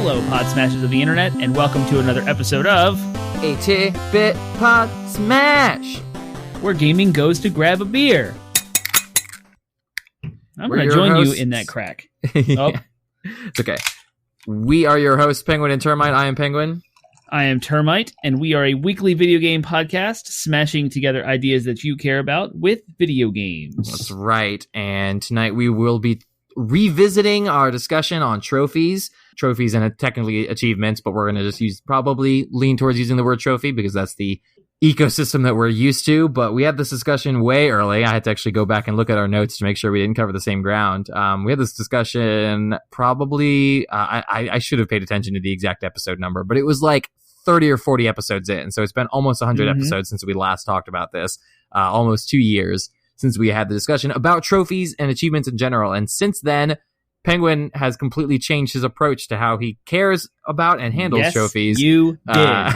Hello, Pod Smashers of the Internet, and welcome to another episode of A Tidbit Pod Smash, where gaming goes to grab a beer. I'm going to join you in that crack. Yeah. Oh, It's okay. We are your hosts, Penguin and Termite. I am Penguin. I am Termite, and we are a weekly video game podcast smashing together ideas that you care about with video games. That's right. And tonight we will be revisiting our discussion on trophies and technically achievements, but we're going to just probably lean towards using the word trophy because that's the ecosystem that we're used to. But we had this discussion way early. I had to actually go back and look at our notes to make sure we didn't cover the same ground. We had this discussion probably, I should have paid attention to the exact episode number, but it was like 30 or 40 episodes in. So it's been almost 100 episodes since we last talked about this, almost 2 years since we had the discussion about trophies and achievements in general. And since then, Penguin has completely changed his approach to how he cares about and handles trophies. You did. And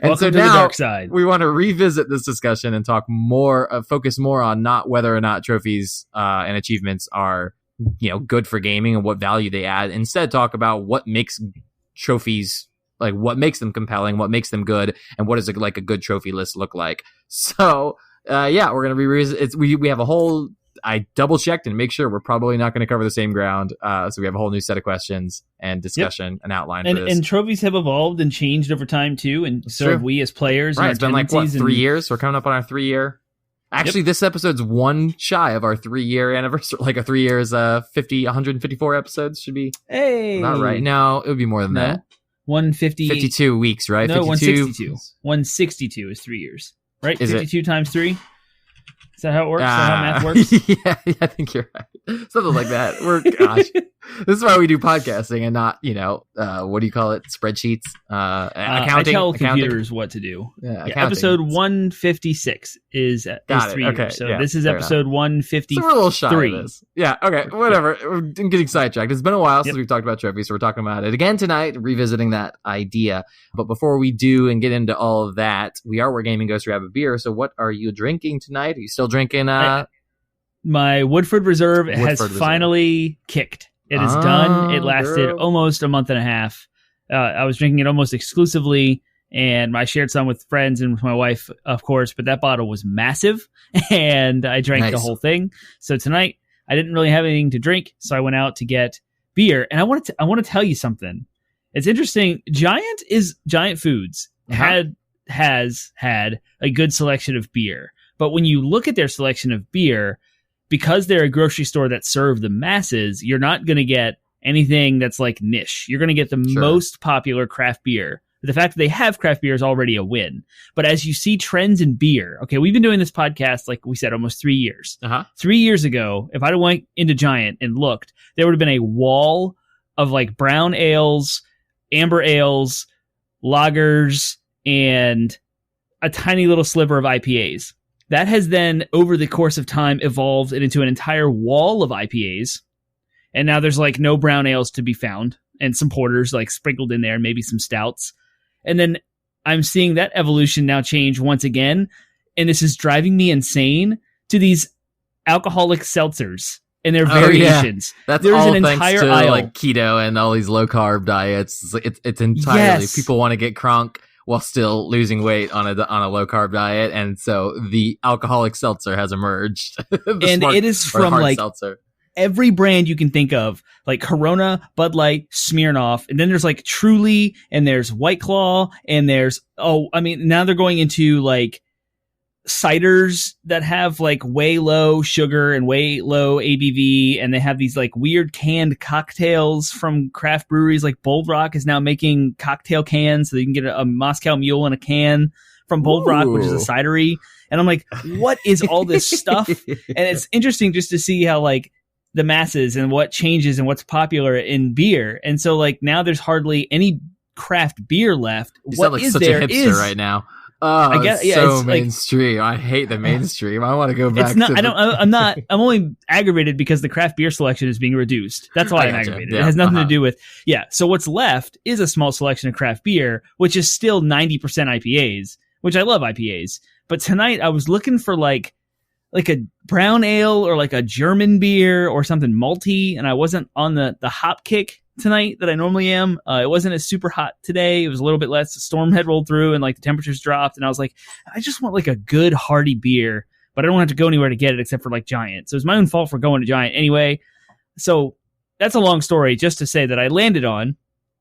Welcome so to now the dark side. we want to revisit this discussion and talk more, focus more on not whether or not trophies and achievements are, good for gaming and what value they add. Instead, talk about what makes trophies, like what makes them compelling, what makes them good, and what does a good trophy list look like. So, we're going to revisit. We have a whole. I double checked and make sure we're probably not going to cover the same ground. So we have a whole new set of questions and discussion and outline for this. And trophies have evolved and changed over time too, and so have we as players. Right, it's been like 3 years. We're coming up on our 3 year. Actually, this episode's one shy of our 3 year anniversary. Like a 3 years, 154 episodes should be. Hey, not right. No, it would be more than that. 52 weeks, right? No, 52. 162. 162 is 3 years, right? Is 52 times 3. Is that how it works? Is that how math works? Yeah, I think you're right. Something like that. This is why we do podcasting and not, what do you call it? Spreadsheets? Accounting. I tell computers what to do. Yeah, episode 156 is 3 years. Okay, so this is episode 153. So we're a little shy of this. Yeah, okay, whatever. We're getting sidetracked. It's been a while since we've talked about trophies, so we're talking about it again tonight, revisiting that idea. But before we do and get into all of that, we are where gaming goes to grab a beer. So what are you drinking tonight? Are you still drinking? My Woodford Reserve has finally kicked. It is done. It lasted almost a month and a half. I was drinking it almost exclusively, and I shared some with friends and with my wife, of course, but that bottle was massive, and I drank the whole thing. So tonight, I didn't really have anything to drink, so I went out to get beer, and I want to tell you something. It's interesting. Giant Foods has had a good selection of beer, but when you look at their selection of beer, because they're a grocery store that serve the masses, you're not going to get anything that's like niche. You're going to get the most popular craft beer. The fact that they have craft beer is already a win. But as you see trends in beer, okay, we've been doing this podcast, like we said, almost 3 years. 3 years ago, if I'd went into Giant and looked, there would have been a wall of like brown ales, amber ales, lagers, and a tiny little sliver of IPAs. That has then, over the course of time, evolved into an entire wall of IPAs. And now there's like no brown ales to be found, and some porters like sprinkled in there, and maybe some stouts. And then I'm seeing that evolution now change once again. And this is driving me insane to these alcoholic seltzers and their variations. Yeah. That's There's all an thanks entire to aisle. like keto and all these low carb diets. It's entirely people want to get crunk while still losing weight on a low carb diet, and so the alcoholic seltzer has emerged. And it is from like seltzer. Every brand you can think of, like Corona, Bud Light, Smirnoff, and then there's like Truly, and there's White Claw, and there's now they're going into like ciders that have like way low sugar and way low ABV, and they have these like weird canned cocktails from craft breweries. Like Bold Rock is now making cocktail cans, so you can get a Moscow Mule in a can from Bold Rock, which is a cidery. And I'm like, what is all this stuff? And it's interesting just to see how like the masses and what changes and what's popular in beer. And so like now there's hardly any craft beer left. You sound like such a hipster right now. Oh, I guess, it's mainstream. I hate the mainstream. I want to go back. I'm only aggravated because the craft beer selection is being reduced. That's why I'm aggravated. Yeah, it has nothing to do with, So what's left is a small selection of craft beer, which is still 90% IPAs, which I love IPAs. But tonight I was looking for like a brown ale or like a German beer or something malty, and I wasn't on the hop kick tonight that I normally am. It wasn't as super hot today. It was a little bit less. The storm had rolled through and like the temperatures dropped. And I was like, I just want like a good hearty beer, but I don't have to go anywhere to get it except for like Giant. So it's my own fault for going to Giant anyway. So that's a long story just to say that I landed on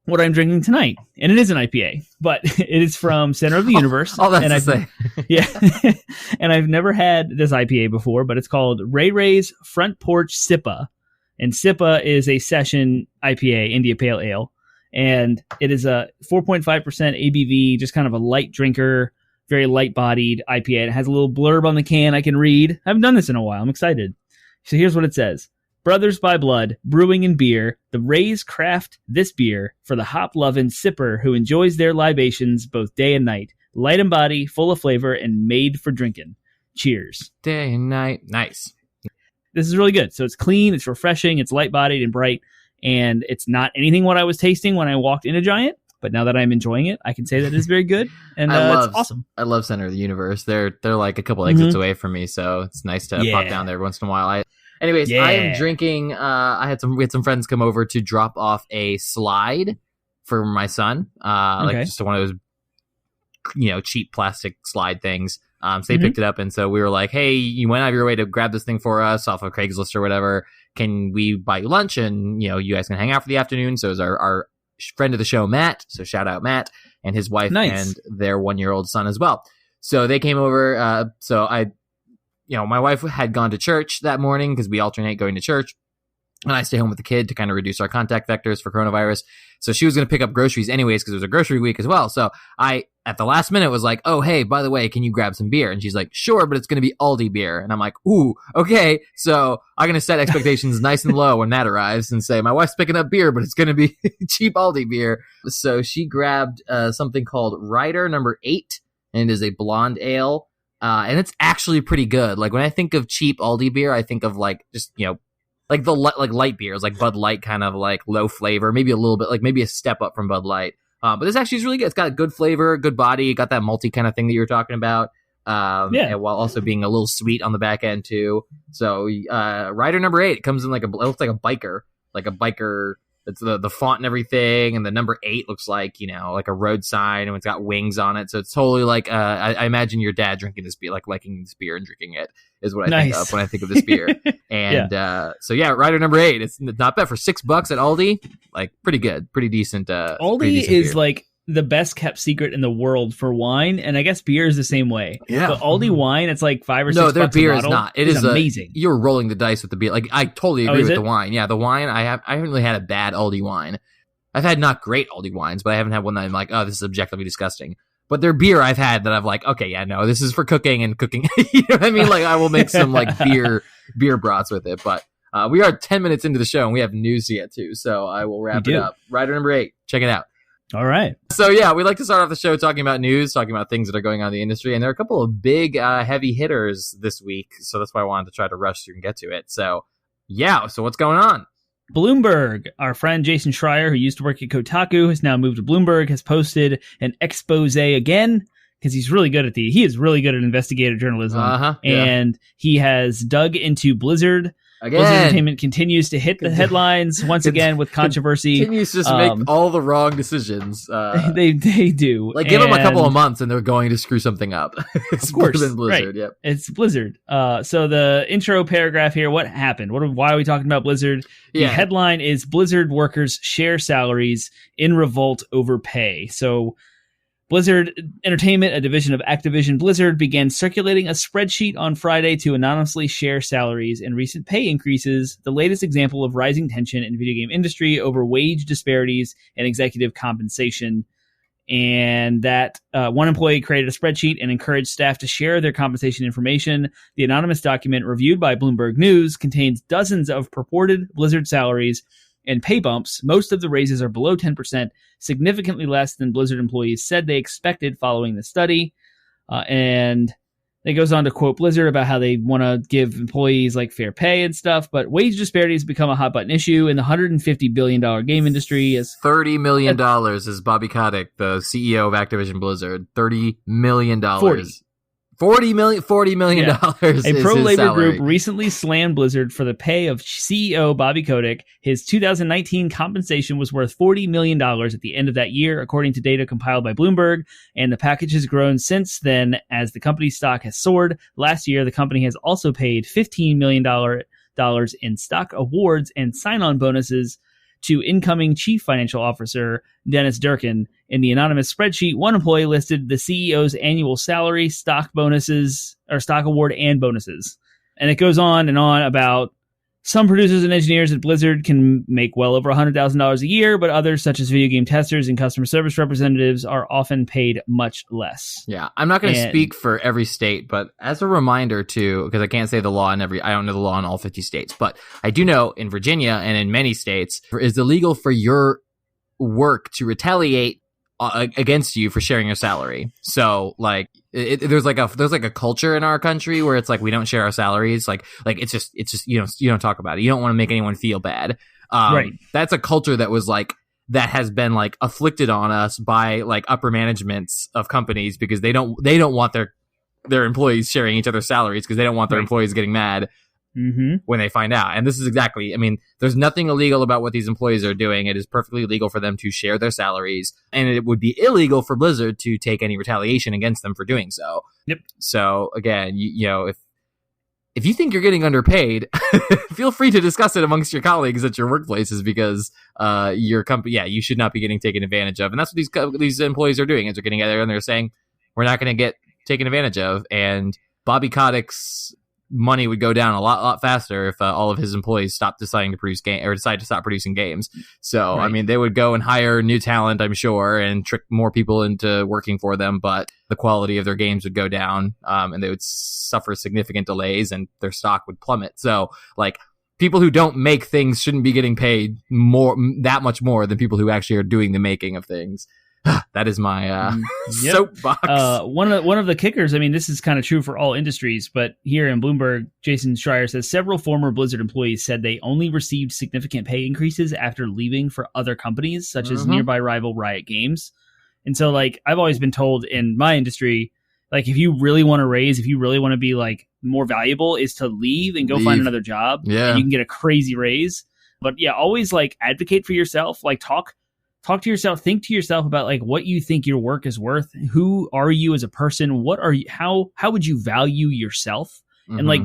what I'm drinking tonight. And it is an IPA, but it is from Center of the Universe. All that's and to say. Yeah. And I've never had this IPA before, but it's called Ray Ray's Front Porch Sippa. And Sippa is a session IPA, India Pale Ale. And it is a 4.5% ABV, just kind of a light drinker, very light-bodied IPA. It has a little blurb on the can I can read. I haven't done this in a while. I'm excited. So here's what it says. Brothers by blood, brewing and beer, the Rays craft this beer for the hop-loving sipper who enjoys their libations both day and night. Light in body, full of flavor, and made for drinking. Cheers. Day and night. Nice. This is really good. So it's clean, it's refreshing, it's light-bodied and bright, and it's not anything what I was tasting when I walked into Giant. But now that I'm enjoying it, I can say that it's very good, and it's awesome. I love Center of the Universe. They're like a couple exits away from me, so it's nice to pop down there once in a while. Anyways, I am drinking. We had some friends come over to drop off a slide for my son, like just one of those, cheap plastic slide things. So they picked it up, and so we were like, "Hey, you went out of your way to grab this thing for us off of Craigslist or whatever. Can we buy you lunch? And you guys can hang out for the afternoon." So it was our friend of the show, Matt. So shout out Matt and his wife and their 1-year-old son as well. So they came over. My wife had gone to church that morning because we alternate going to church. And I stay home with the kid to kind of reduce our contact vectors for coronavirus. So she was going to pick up groceries anyways because it was a grocery week as well. So I, at the last minute, was like, oh, hey, by the way, can you grab some beer? And she's like, sure, but it's going to be Aldi beer. And I'm like, ooh, okay. So I'm going to set expectations nice and low when that arrives and say, my wife's picking up beer, but it's going to be cheap Aldi beer. So she grabbed something called Rider number 8, and it is a blonde ale. And it's actually pretty good. Like when I think of cheap Aldi beer, I think of like just, like the light beers, like Bud Light, kind of like low flavor, maybe a little bit, like maybe a step up from Bud Light. But this actually is really good. It's got good flavor, good body, got that malty kind of thing that you were talking about. And while also being a little sweet on the back end too. So Rider number 8 comes in it looks like a biker. It's the font and everything, and the number 8 looks like like a road sign, and it's got wings on it. So it's totally like I imagine your dad drinking this beer, like liking this beer and drinking it is what I think of when I think of this beer. And Rider number 8, it's not bad for $6 at Aldi. Like pretty good, pretty decent. Aldi pretty decent is beer. like the best kept secret in the world for wine, and I guess beer is the same way. Yeah, but Aldi wine, it's like $5 or $6. No, their beer a is not. It is amazing. You're rolling the dice with the beer. Like I totally agree with it? the wine. Yeah, the wine. I haven't really had a bad Aldi wine. I've had not great Aldi wines, but I haven't had one that I'm like, oh, this is objectively disgusting. But their beer I've had that I've like, okay, yeah, no, this is for cooking and cooking. You know what I mean? Like I will make some like beer broths with it. But we are 10 minutes into the show and we have news to get to, so I will wrap it up. Rider number 8, check it out. All right. So yeah, we like to start off the show talking about news, talking about things that are going on in the industry, and there are a couple of big heavy hitters this week, so that's why I wanted to try to rush through and get to it. So yeah, so what's going on? Bloomberg, our friend Jason Schreier, who used to work at Kotaku, has now moved to Bloomberg, has posted an expose again, because he is really good at investigative journalism, and he has dug into Blizzard. Again. Blizzard Entertainment continues to hit the headlines once again with controversy. Continues to just make all the wrong decisions. They do. Like give them a couple of months and they're going to screw something up. It's of course, Blizzard. Right. Yep. It's Blizzard. So the intro paragraph here, what happened? Why are we talking about Blizzard? The headline is Blizzard workers share salaries in revolt over pay. So Blizzard Entertainment, a division of Activision Blizzard, began circulating a spreadsheet on Friday to anonymously share salaries and recent pay increases, the latest example of rising tension in the video game industry over wage disparities and executive compensation. And that one employee created a spreadsheet and encouraged staff to share their compensation information. The anonymous document, reviewed by Bloomberg News, contains dozens of purported Blizzard salaries and pay bumps. Most of the raises are below 10%, significantly less than Blizzard employees said they expected following the study. And it goes on to quote Blizzard about how they want to give employees like fair pay and stuff, but wage disparities become a hot button issue in the $150 billion game industry. $30 million is Bobby Kotick, the CEO of Activision Blizzard. $30 million. 40. $40 million dollars. A pro-labor group recently slammed Blizzard for the pay of CEO Bobby Kotick. His 2019 compensation was worth $40 million at the end of that year, according to data compiled by Bloomberg, and the package has grown since then as the company's stock has soared. Last year, the company has also paid $15 million in stock awards and sign-on bonuses to incoming chief financial officer Dennis Durkin. In the anonymous spreadsheet, one employee listed the CEO's annual salary, stock bonuses, or stock award and bonuses. And it goes on and on about some producers and engineers at Blizzard can make well over $100,000 a year, but others, such as video game testers and customer service representatives, are often paid much less. Yeah, I'm not going to speak for every state, but as a reminder too, because I can't say the law in I don't know the law in all 50 states, but I do know in Virginia and in many states, it's illegal for your work to retaliate against you for sharing your salary. So like there's like a culture in our country where it's like we don't share our salaries. Like it's just you don't talk about it. You don't want to make anyone feel bad. Right. That's a culture that was like that has been like afflicted on us by like upper managements of companies because they don't want their employees sharing each other's salaries because they don't want their employees getting mad. Mm-hmm. When they find out. And this is exactly, I mean, there's nothing illegal about what these employees are doing. It is perfectly legal for them to share their salaries, and it would be illegal for Blizzard to take any retaliation against them for doing so. Yep. So again, you know, if you think you're getting underpaid, feel free to discuss it amongst your colleagues at your workplaces because your company, you should not be getting taken advantage of. And that's what these employees are doing, is they're getting together and they're saying, we're not going to get taken advantage of. And Bobby Kotick's money would go down a lot faster if all of his employees stopped deciding to produce decide to stop producing games. So, right. I mean, they would go and hire new talent, I'm sure, and trick more people into working for them, but the quality of their games would go down, and they would suffer significant delays and their stock would plummet. So, like, people who don't make things shouldn't be getting paid that much more than people who actually are doing the making of things. That is my soapbox. One of the kickers, I mean, this is kind of true for all industries, but here in Bloomberg, Jason Schreier says several former Blizzard employees said they only received significant pay increases after leaving for other companies, such as nearby rival Riot Games. And so, like, I've always been told in my industry, like, if you really want to raise, if you really want to be, like, more valuable, is to leave and go find another job. Yeah. And you can get a crazy raise. But, yeah, always, like, advocate for yourself. Like, talk to yourself, think to yourself about like what you think your work is worth. Who are you as a person? What are you, how would you value yourself? And like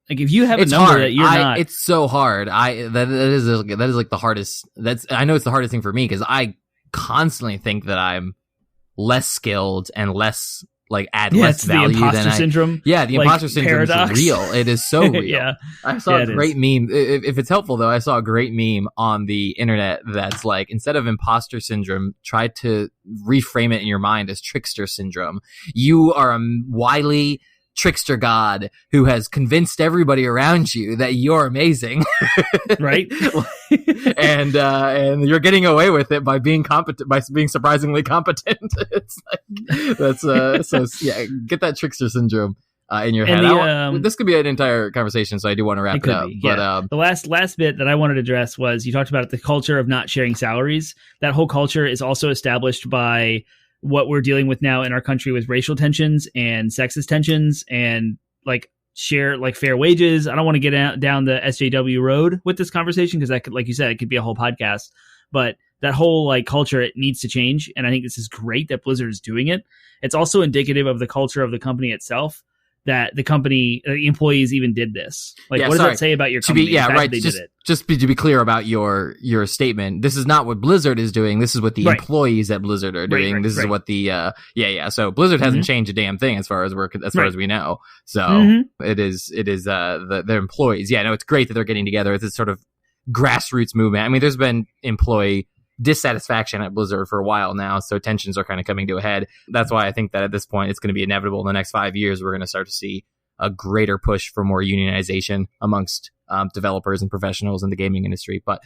if you have a number that you're not, it's so hard. That is like the hardest. I know it's the hardest thing for me because I constantly think that I'm less skilled and less like add less value the imposter syndrome. Yeah, the imposter syndrome is real. It is so real. Yeah. I saw a great meme. If it's helpful though, I saw a great meme on the internet that's like, instead of imposter syndrome, try to reframe it in your mind as trickster syndrome. You are a wily trickster god who has convinced everybody around you that you're amazing. Right? and you're getting away with it by being competent, by being surprisingly competent. It's like, that's so yeah, get that trickster syndrome in your head. This could be an entire conversation, so I do want to wrap it up. But the last bit that I wanted to address was, you talked about the culture of not sharing salaries. That whole culture is also established by what we're dealing with now in our country with racial tensions and sexist tensions and like fair wages. I don't want to get down the SJW road with this conversation because that could, like you said, it could be a whole podcast, but that whole like culture, it needs to change. And I think this is great that Blizzard is doing it. It's also indicative of the culture of the company itself, that the company, employees even did this. Like, what does that say about your company? Just to be clear about your statement, this is not what Blizzard is doing. This is what the employees at Blizzard are doing. This is what the So Blizzard hasn't changed a damn thing as far as far as we know. So it is their employees. Yeah, no, it's great that they're getting together. It's this sort of grassroots movement. I mean, there's been employee dissatisfaction at Blizzard for a while now, so tensions are kind of coming to a head. That's why I think that at this point it's going to be inevitable in the next 5 years we're going to start to see a greater push for more unionization amongst developers and professionals in the gaming industry. But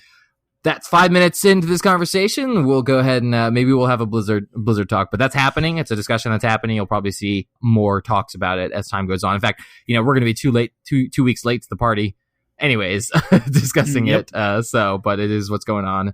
that's 5 minutes into this conversation. We'll go ahead and maybe we'll have a Blizzard talk, but that's happening. It's a discussion that's happening. You'll probably see more talks about it as time goes on. In fact, we're going to be two weeks late to the party anyways, discussing it. But it is what's going on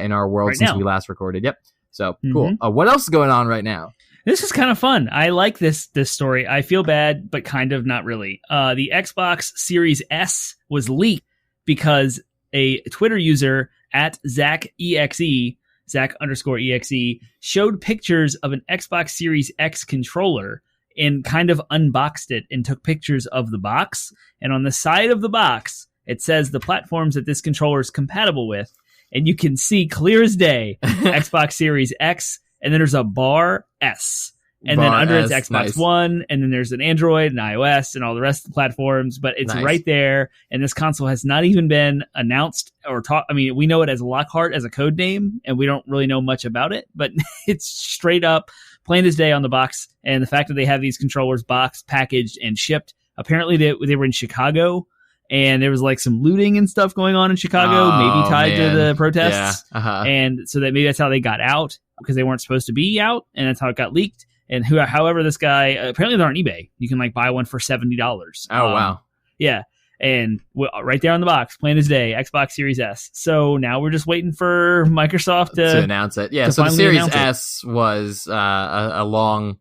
in our world since we last recorded. Yep. So cool. What else is going on right now? This is kind of fun. I like this story. I feel bad, but kind of not really. The Xbox Series S was leaked because a Twitter user at ZachExe, Zach_EXE, showed pictures of an Xbox Series X controller and kind of unboxed it and took pictures of the box. And on the side of the box, it says the platforms that this controller is compatible with. And you can see clear as day, Xbox Series X, and then there's a bar S. And then under it's Xbox One, and then there's an Android and iOS and all the rest of the platforms, but it's right there. And this console has not even been announced or taught. I mean, we know it as Lockhart as a code name, and we don't really know much about it, but it's straight up plain as day on the box. And the fact that they have these controllers boxed, packaged, and shipped. Apparently they were in Chicago, and there was like some looting and stuff going on in Chicago, maybe tied to the protests. Yeah. And so that maybe that's how they got out, because they weren't supposed to be out, and that's how it got leaked. And however, this guy, apparently they're on eBay. You can like buy one for $70. Oh, wow. Yeah. And right there on the box, plain as day, Xbox Series S. So now we're just waiting for Microsoft to announce it. Yeah, so the Series S was a long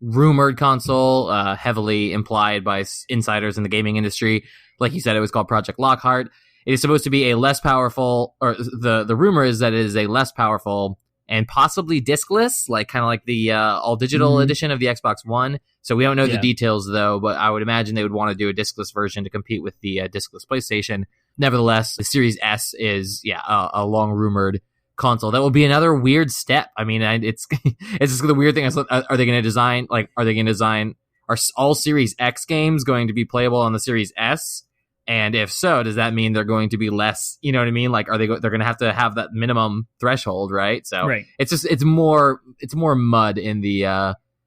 rumored console, heavily implied by insiders in the gaming industry. Like you said, it was called Project Lockhart. It is supposed to be a less powerful, or the rumor is that it is a less powerful and possibly discless, like kind of like the all digital edition of the Xbox One. So we don't know the details though, but I would imagine they would want to do a discless version to compete with the discless PlayStation. Nevertheless, the Series S is a long rumored console. That will be another weird step. I mean, it's just the weird thing. Are they going to design are all Series X games going to be playable on the Series S? And if so, does that mean they're going to be less, you know what I mean? Like, they're going to have that minimum threshold, right? So it's more mud in the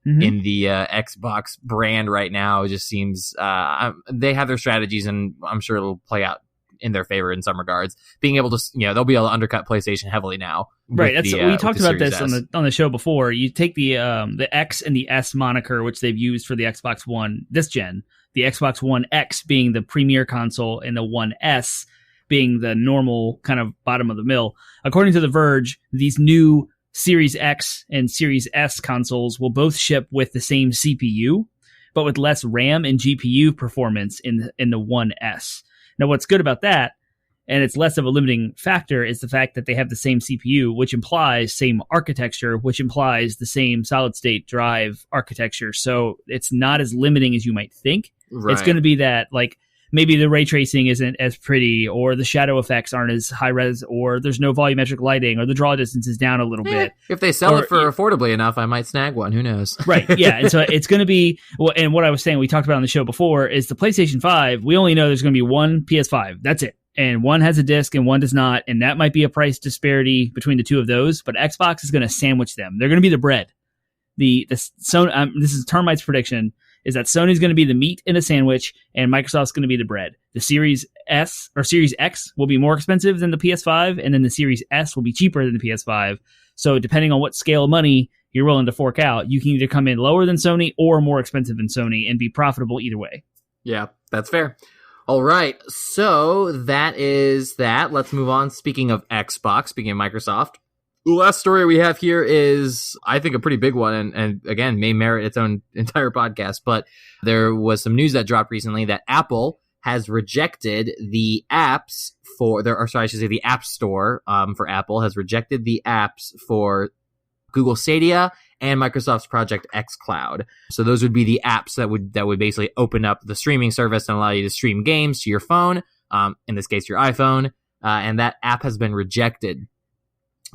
Xbox brand right now. It just seems, they have their strategies, and I'm sure it'll play out in their favor in some regards. Being able to, they'll be able to undercut PlayStation heavily now. Right. We talked about this on the show before. You take the X and the S moniker, which they've used for the Xbox One this gen. The Xbox One X being the premier console and the One S being the normal kind of bottom of the mill. According to The Verge, these new Series X and Series S consoles will both ship with the same CPU, but with less RAM and GPU performance in the One S. Now, what's good about that, and it's less of a limiting factor, is the fact that they have the same CPU, which implies same architecture, which implies the same solid-state drive architecture. So it's not as limiting as you might think. Right. It's going to be that, like, maybe the ray tracing isn't as pretty, or the shadow effects aren't as high-res, or there's no volumetric lighting, or the draw distance is down a little bit. If they sell it for affordably enough, I might snag one. Who knows? Right, yeah. And so it's going to be, and what I was saying, we talked about on the show before, is the PlayStation 5, we only know there's going to be one PS5. That's it. And one has a disc and one does not, and that might be a price disparity between the two of those, but Xbox is going to sandwich them. They're going to be the bread. This is Termite's prediction, is that Sony's going to be the meat in a sandwich, and Microsoft's going to be the bread. The Series S or Series X will be more expensive than the PS5, and then the Series S will be cheaper than the PS5. So depending on what scale of money you're willing to fork out, you can either come in lower than Sony or more expensive than Sony and be profitable either way. Yeah, that's fair. All right, so that is that. Let's move on. Speaking of Xbox, speaking of Microsoft, the last story we have here is, I think, a pretty big one, and again, may merit its own entire podcast, but there was some news that dropped recently that Apple has rejected the apps the App Store for Apple has rejected the apps for Google Stadia and Microsoft's Project xCloud. So those would be the apps that would basically open up the streaming service and allow you to stream games to your phone, in this case, your iPhone, and that app has been rejected.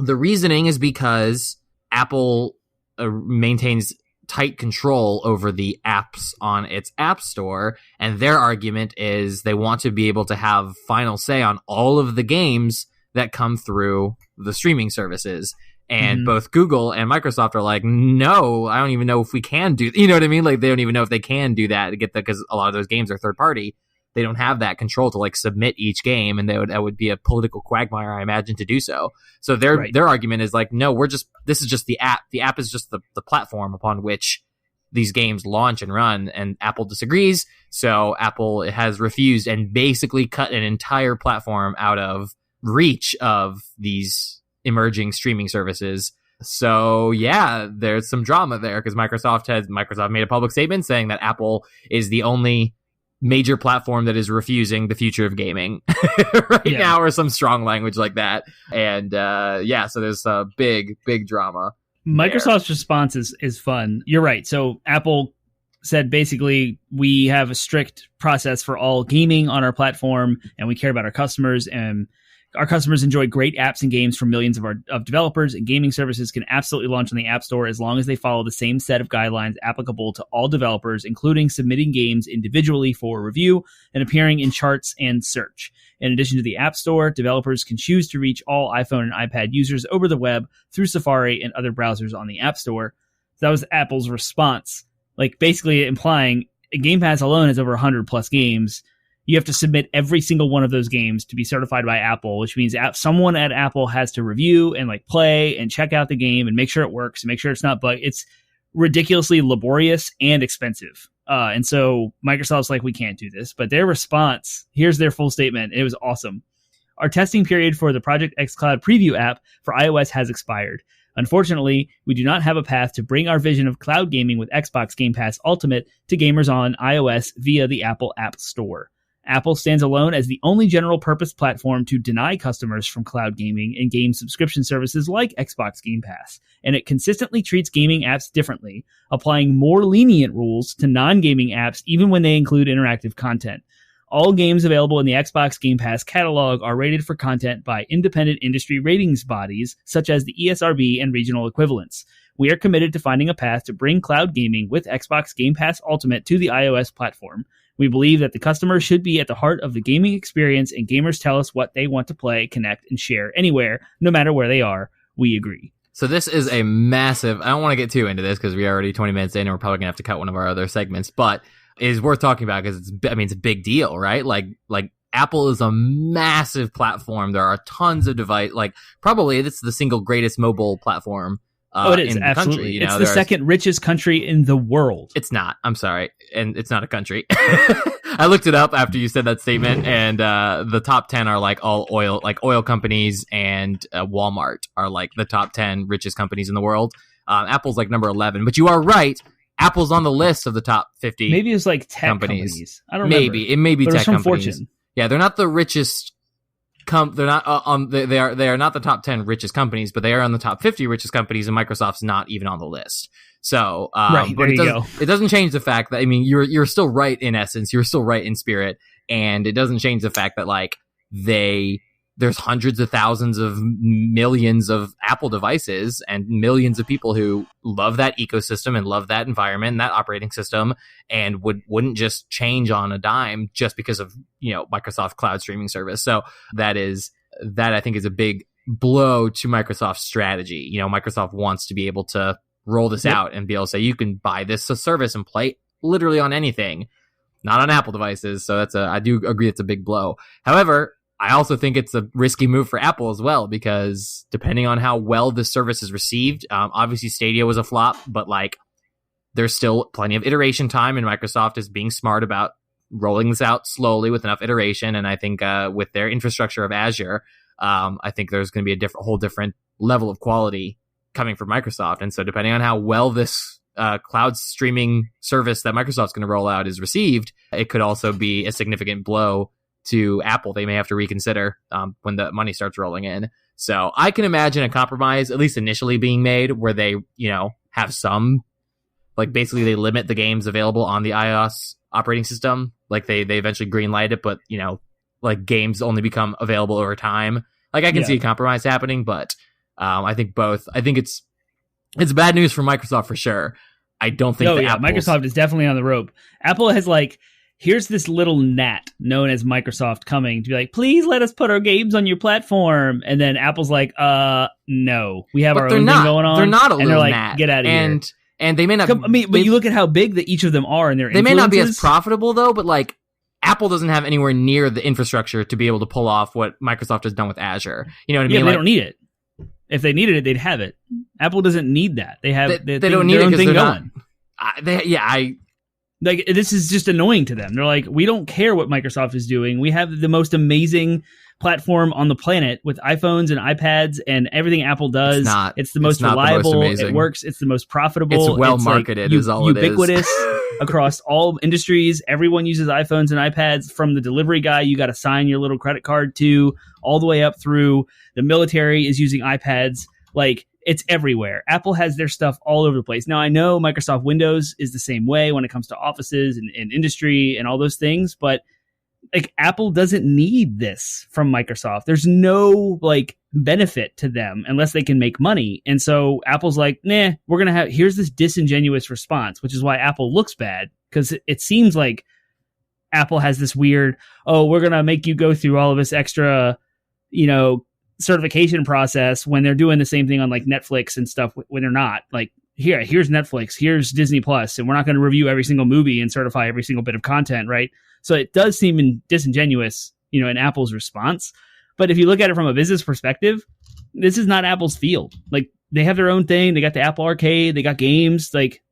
The reasoning is because Apple maintains tight control over the apps on its App Store, and their argument is they want to be able to have final say on all of the games that come through the streaming services. And both Google and Microsoft are like, no, I don't even know if we can do, you know what I mean? Like, they don't even know if they can do that to get that, because a lot of those games are third party. They don't have that control to like submit each game, and that would be a political quagmire, I imagine, to do so. So their argument is like, no, this is just the app. The app is just the platform upon which these games launch and run, and Apple disagrees. So Apple has refused and basically cut an entire platform out of reach of these emerging streaming services. So yeah, there's some drama there because Microsoft made a public statement saying that Apple is the only major platform that is refusing the future of gaming now, or some strong language like that. And so there's a big drama. Microsoft's response is fun. You're right. So Apple said basically we have a strict process for all gaming on our platform, and we care about our customers, and our customers enjoy great apps and games from millions of developers, and gaming services can absolutely launch on the App Store as long as they follow the same set of guidelines applicable to all developers, including submitting games individually for review and appearing in charts and search. In addition to the App Store, developers can choose to reach all iPhone and iPad users over the web through Safari and other browsers on the App Store. So that was Apple's response, like basically implying Game Pass alone has over 100 plus games. You have to submit every single one of those games to be certified by Apple, which means someone at Apple has to review and like play and check out the game and make sure it works and make sure it's not bugged. It's ridiculously laborious and expensive. And so Microsoft's like, we can't do this. But their response, here's their full statement. It was awesome. Our testing period for the Project xCloud preview app for iOS has expired. Unfortunately, we do not have a path to bring our vision of cloud gaming with Xbox Game Pass Ultimate to gamers on iOS via the Apple App Store. Apple stands alone as the only general-purpose platform to deny customers from cloud gaming and game subscription services like Xbox Game Pass, and it consistently treats gaming apps differently, applying more lenient rules to non-gaming apps even when they include interactive content. All games available in the Xbox Game Pass catalog are rated for content by independent industry ratings bodies, such as the ESRB and regional equivalents. We are committed to finding a path to bring cloud gaming with Xbox Game Pass Ultimate to the iOS platform. We believe that the customer should be at the heart of the gaming experience, and gamers tell us what they want to play, connect, and share anywhere, no matter where they are. We agree. So this is a massive... I don't want to get too into this because we're already 20 minutes in and we're probably going to have to cut one of our other segments, but it is worth talking about because it's a big deal, right? Like Apple is a massive platform. There are tons of device... probably it's the single greatest mobile platform it is, absolutely. Country, it's the second richest country in the world. It's not. I'm sorry. And it's not a country. I looked it up after you said that statement, and the top 10 are all oil companies, and Walmart are the top 10 richest companies in the world. Apple's number 11. But you are right. Apple's on the list of the top 50. Maybe it's tech companies. I don't remember. Maybe. It may be but tech companies. Fortune. Yeah, they're not the richest... they're not they are not the top 10 richest companies, but they are on the top 50 richest companies, and Microsoft's not even on the list. So, right, but it doesn't change the fact that you're still right in essence, you're still right in spirit, and it doesn't change the fact that there's hundreds of thousands of millions of Apple devices and millions of people who love that ecosystem and love that environment and that operating system, and wouldn't just change on a dime just because of, Microsoft cloud streaming service. So that I think is a big blow to Microsoft's strategy. Microsoft wants to be able to roll this out and be able to say, you can buy this service and play literally on anything, not on Apple devices. So I do agree it's a big blow. However, I also think it's a risky move for Apple as well, because depending on how well this service is received, obviously Stadia was a flop, but there's still plenty of iteration time, and Microsoft is being smart about rolling this out slowly with enough iteration. And I think with their infrastructure of Azure, I think there's going to be a whole different level of quality coming from Microsoft. And so depending on how well this cloud streaming service that Microsoft's going to roll out is received, it could also be a significant blow to Apple. They may have to reconsider when the money starts rolling in. So I can imagine a compromise, at least initially, being made where they, have some, basically they limit the games available on the iOS operating system. They eventually greenlight it, but, games only become available over time. I can see a compromise happening, but I think it's bad news for Microsoft for sure. I don't think Microsoft is definitely on the rope. Apple has here's this little gnat known as Microsoft coming to be please let us put our games on your platform. And then Apple's no, we have our own thing going on. They're not a little gnat. Get out of here. And they may not... but you look at how big that each of them are and their influences. They may not be as profitable though, but Apple doesn't have anywhere near the infrastructure to be able to pull off what Microsoft has done with Azure. You know what I mean? They don't need it. If they needed it, they'd have it. Apple doesn't need that. They have they don't need it because they're going. Like, this is just annoying to them. They're like, we don't care what Microsoft is doing. We have the most amazing platform on the planet with iPhones and iPads and everything Apple does. It's the most reliable. It works. It's the most profitable. It's well marketed, is all ubiquitous across all industries. Everyone uses iPhones and iPads, from the delivery guy you got to sign your little credit card to, all the way up through the military is using iPads. Like, it's everywhere. Apple has their stuff all over the place. Now, I know Microsoft Windows is the same way when it comes to offices and industry and all those things, but like, Apple doesn't need this from Microsoft. There's no like benefit to them unless they can make money. And so Apple's like, nah, we're going to here's this disingenuous response, which is why Apple looks bad, because it seems like Apple has this weird, oh, we're going to make you go through all of this extra, certification process, when they're doing the same thing on like Netflix and stuff when they're not. Like, here's Netflix, here's Disney Plus, and we're not going to review every single movie and certify every single bit of content, right? So it does seem disingenuous, in Apple's response. But if you look at it from a business perspective, this is not Apple's field. Like, they have their own thing. They got the Apple Arcade. They got games. Like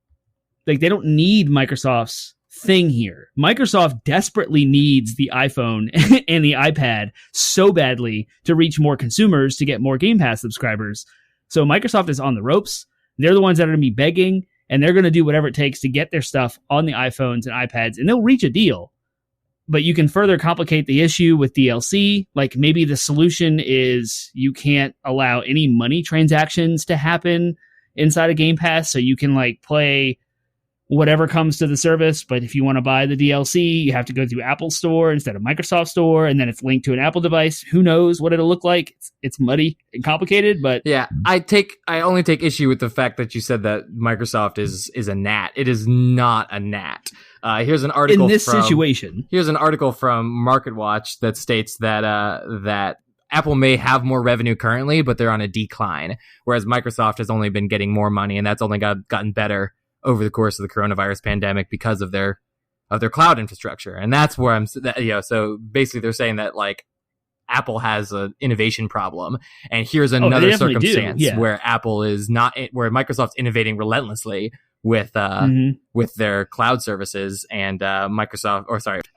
they don't need Microsoft's thing here. Microsoft desperately needs the iPhone and the iPad so badly to reach more consumers, to get more Game Pass subscribers. So Microsoft is on the ropes. They're the ones that are going to be begging, and they're going to do whatever it takes to get their stuff on the iPhones and iPads, and they'll reach a deal. But you can further complicate the issue with DLC. Like, maybe the solution is you can't allow any money transactions to happen inside of Game Pass, so you can like play whatever comes to the service. But if you want to buy the DLC, you have to go through Apple Store instead of Microsoft Store, and then it's linked to an Apple device. Who knows what it'll look like? It's muddy and complicated, but yeah, I only take issue with the fact that you said that Microsoft is a gnat. It is not a gnat. Here's an article in this situation. Here's an article from MarketWatch that states that that Apple may have more revenue currently, but they're on a decline, whereas Microsoft has only been getting more money, and that's only gotten better over the course of the coronavirus pandemic because of their cloud infrastructure. And that's where so basically they're saying that like Apple has an innovation problem, and here's another circumstance where Apple is not, where Microsoft's innovating relentlessly with their cloud services, and and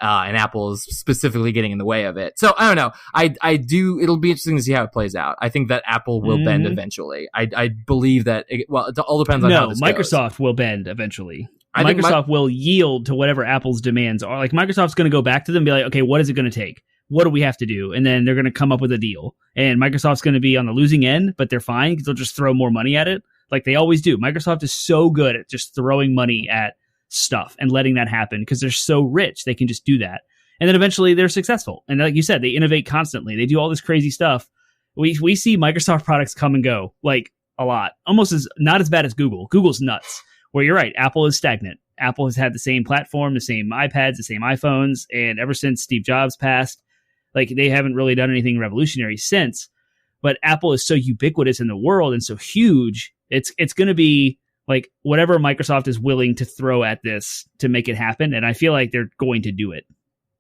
Apple is specifically getting in the way of it. So I don't know. It'll be interesting to see how it plays out. I think that Apple will bend eventually. I believe that, it all depends on how this Microsoft goes. will bend eventually. Microsoft will yield to whatever Apple's demands are. Like, Microsoft's going to go back to them and be like, okay, what is it going to take? What do we have to do? And then they're going to come up with a deal. And Microsoft's going to be on the losing end, but they're fine because they'll just throw more money at it. Like they always do. Microsoft is so good at just throwing money at stuff and letting that happen because they're so rich. They can just do that. And then eventually they're successful. And like you said, they innovate constantly. They do all this crazy stuff. We see Microsoft products come and go like a lot. Almost not as bad as Google. Google's nuts. Where you're right, Apple is stagnant. Apple has had the same platform, the same iPads, the same iPhones. And ever since Steve Jobs passed, like they haven't really done anything revolutionary since. But Apple is so ubiquitous in the world and so huge. It's going to be like whatever Microsoft is willing to throw at this to make it happen. And I feel like they're going to do it.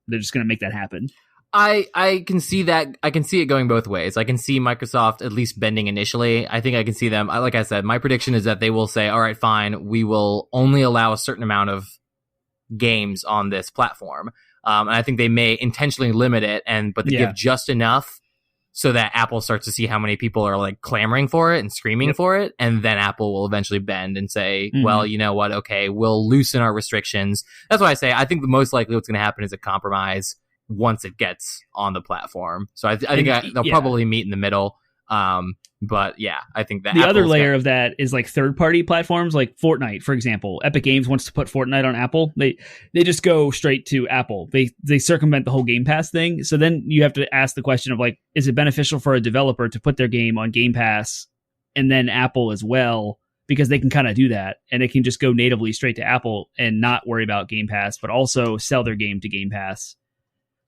They're just going to make that happen. I can see that. I can see it going both ways. I can see Microsoft at least bending initially. I think I can see them. Like I said, my prediction is that they will say, all right, fine, we will only allow a certain amount of games on this platform. And I think they may intentionally limit it, but they give just enough so that Apple starts to see how many people are like clamoring for it and screaming for it. And then Apple will eventually bend and say, well, you know what? Okay, we'll loosen our restrictions. That's why I say I think the most likely what's going to happen is a compromise once it gets on the platform. So I think they'll probably meet in the middle. But yeah, I think that the other layer of that is like third-party platforms, like Fortnite, for example. Epic Games wants to put Fortnite on Apple. They just go straight to Apple. They circumvent the whole Game Pass thing. So then you have to ask the question of like, is it beneficial for a developer to put their game on Game Pass and then Apple as well? Because they can kind of do that, and it can just go natively straight to Apple and not worry about Game Pass, but also sell their game to Game Pass.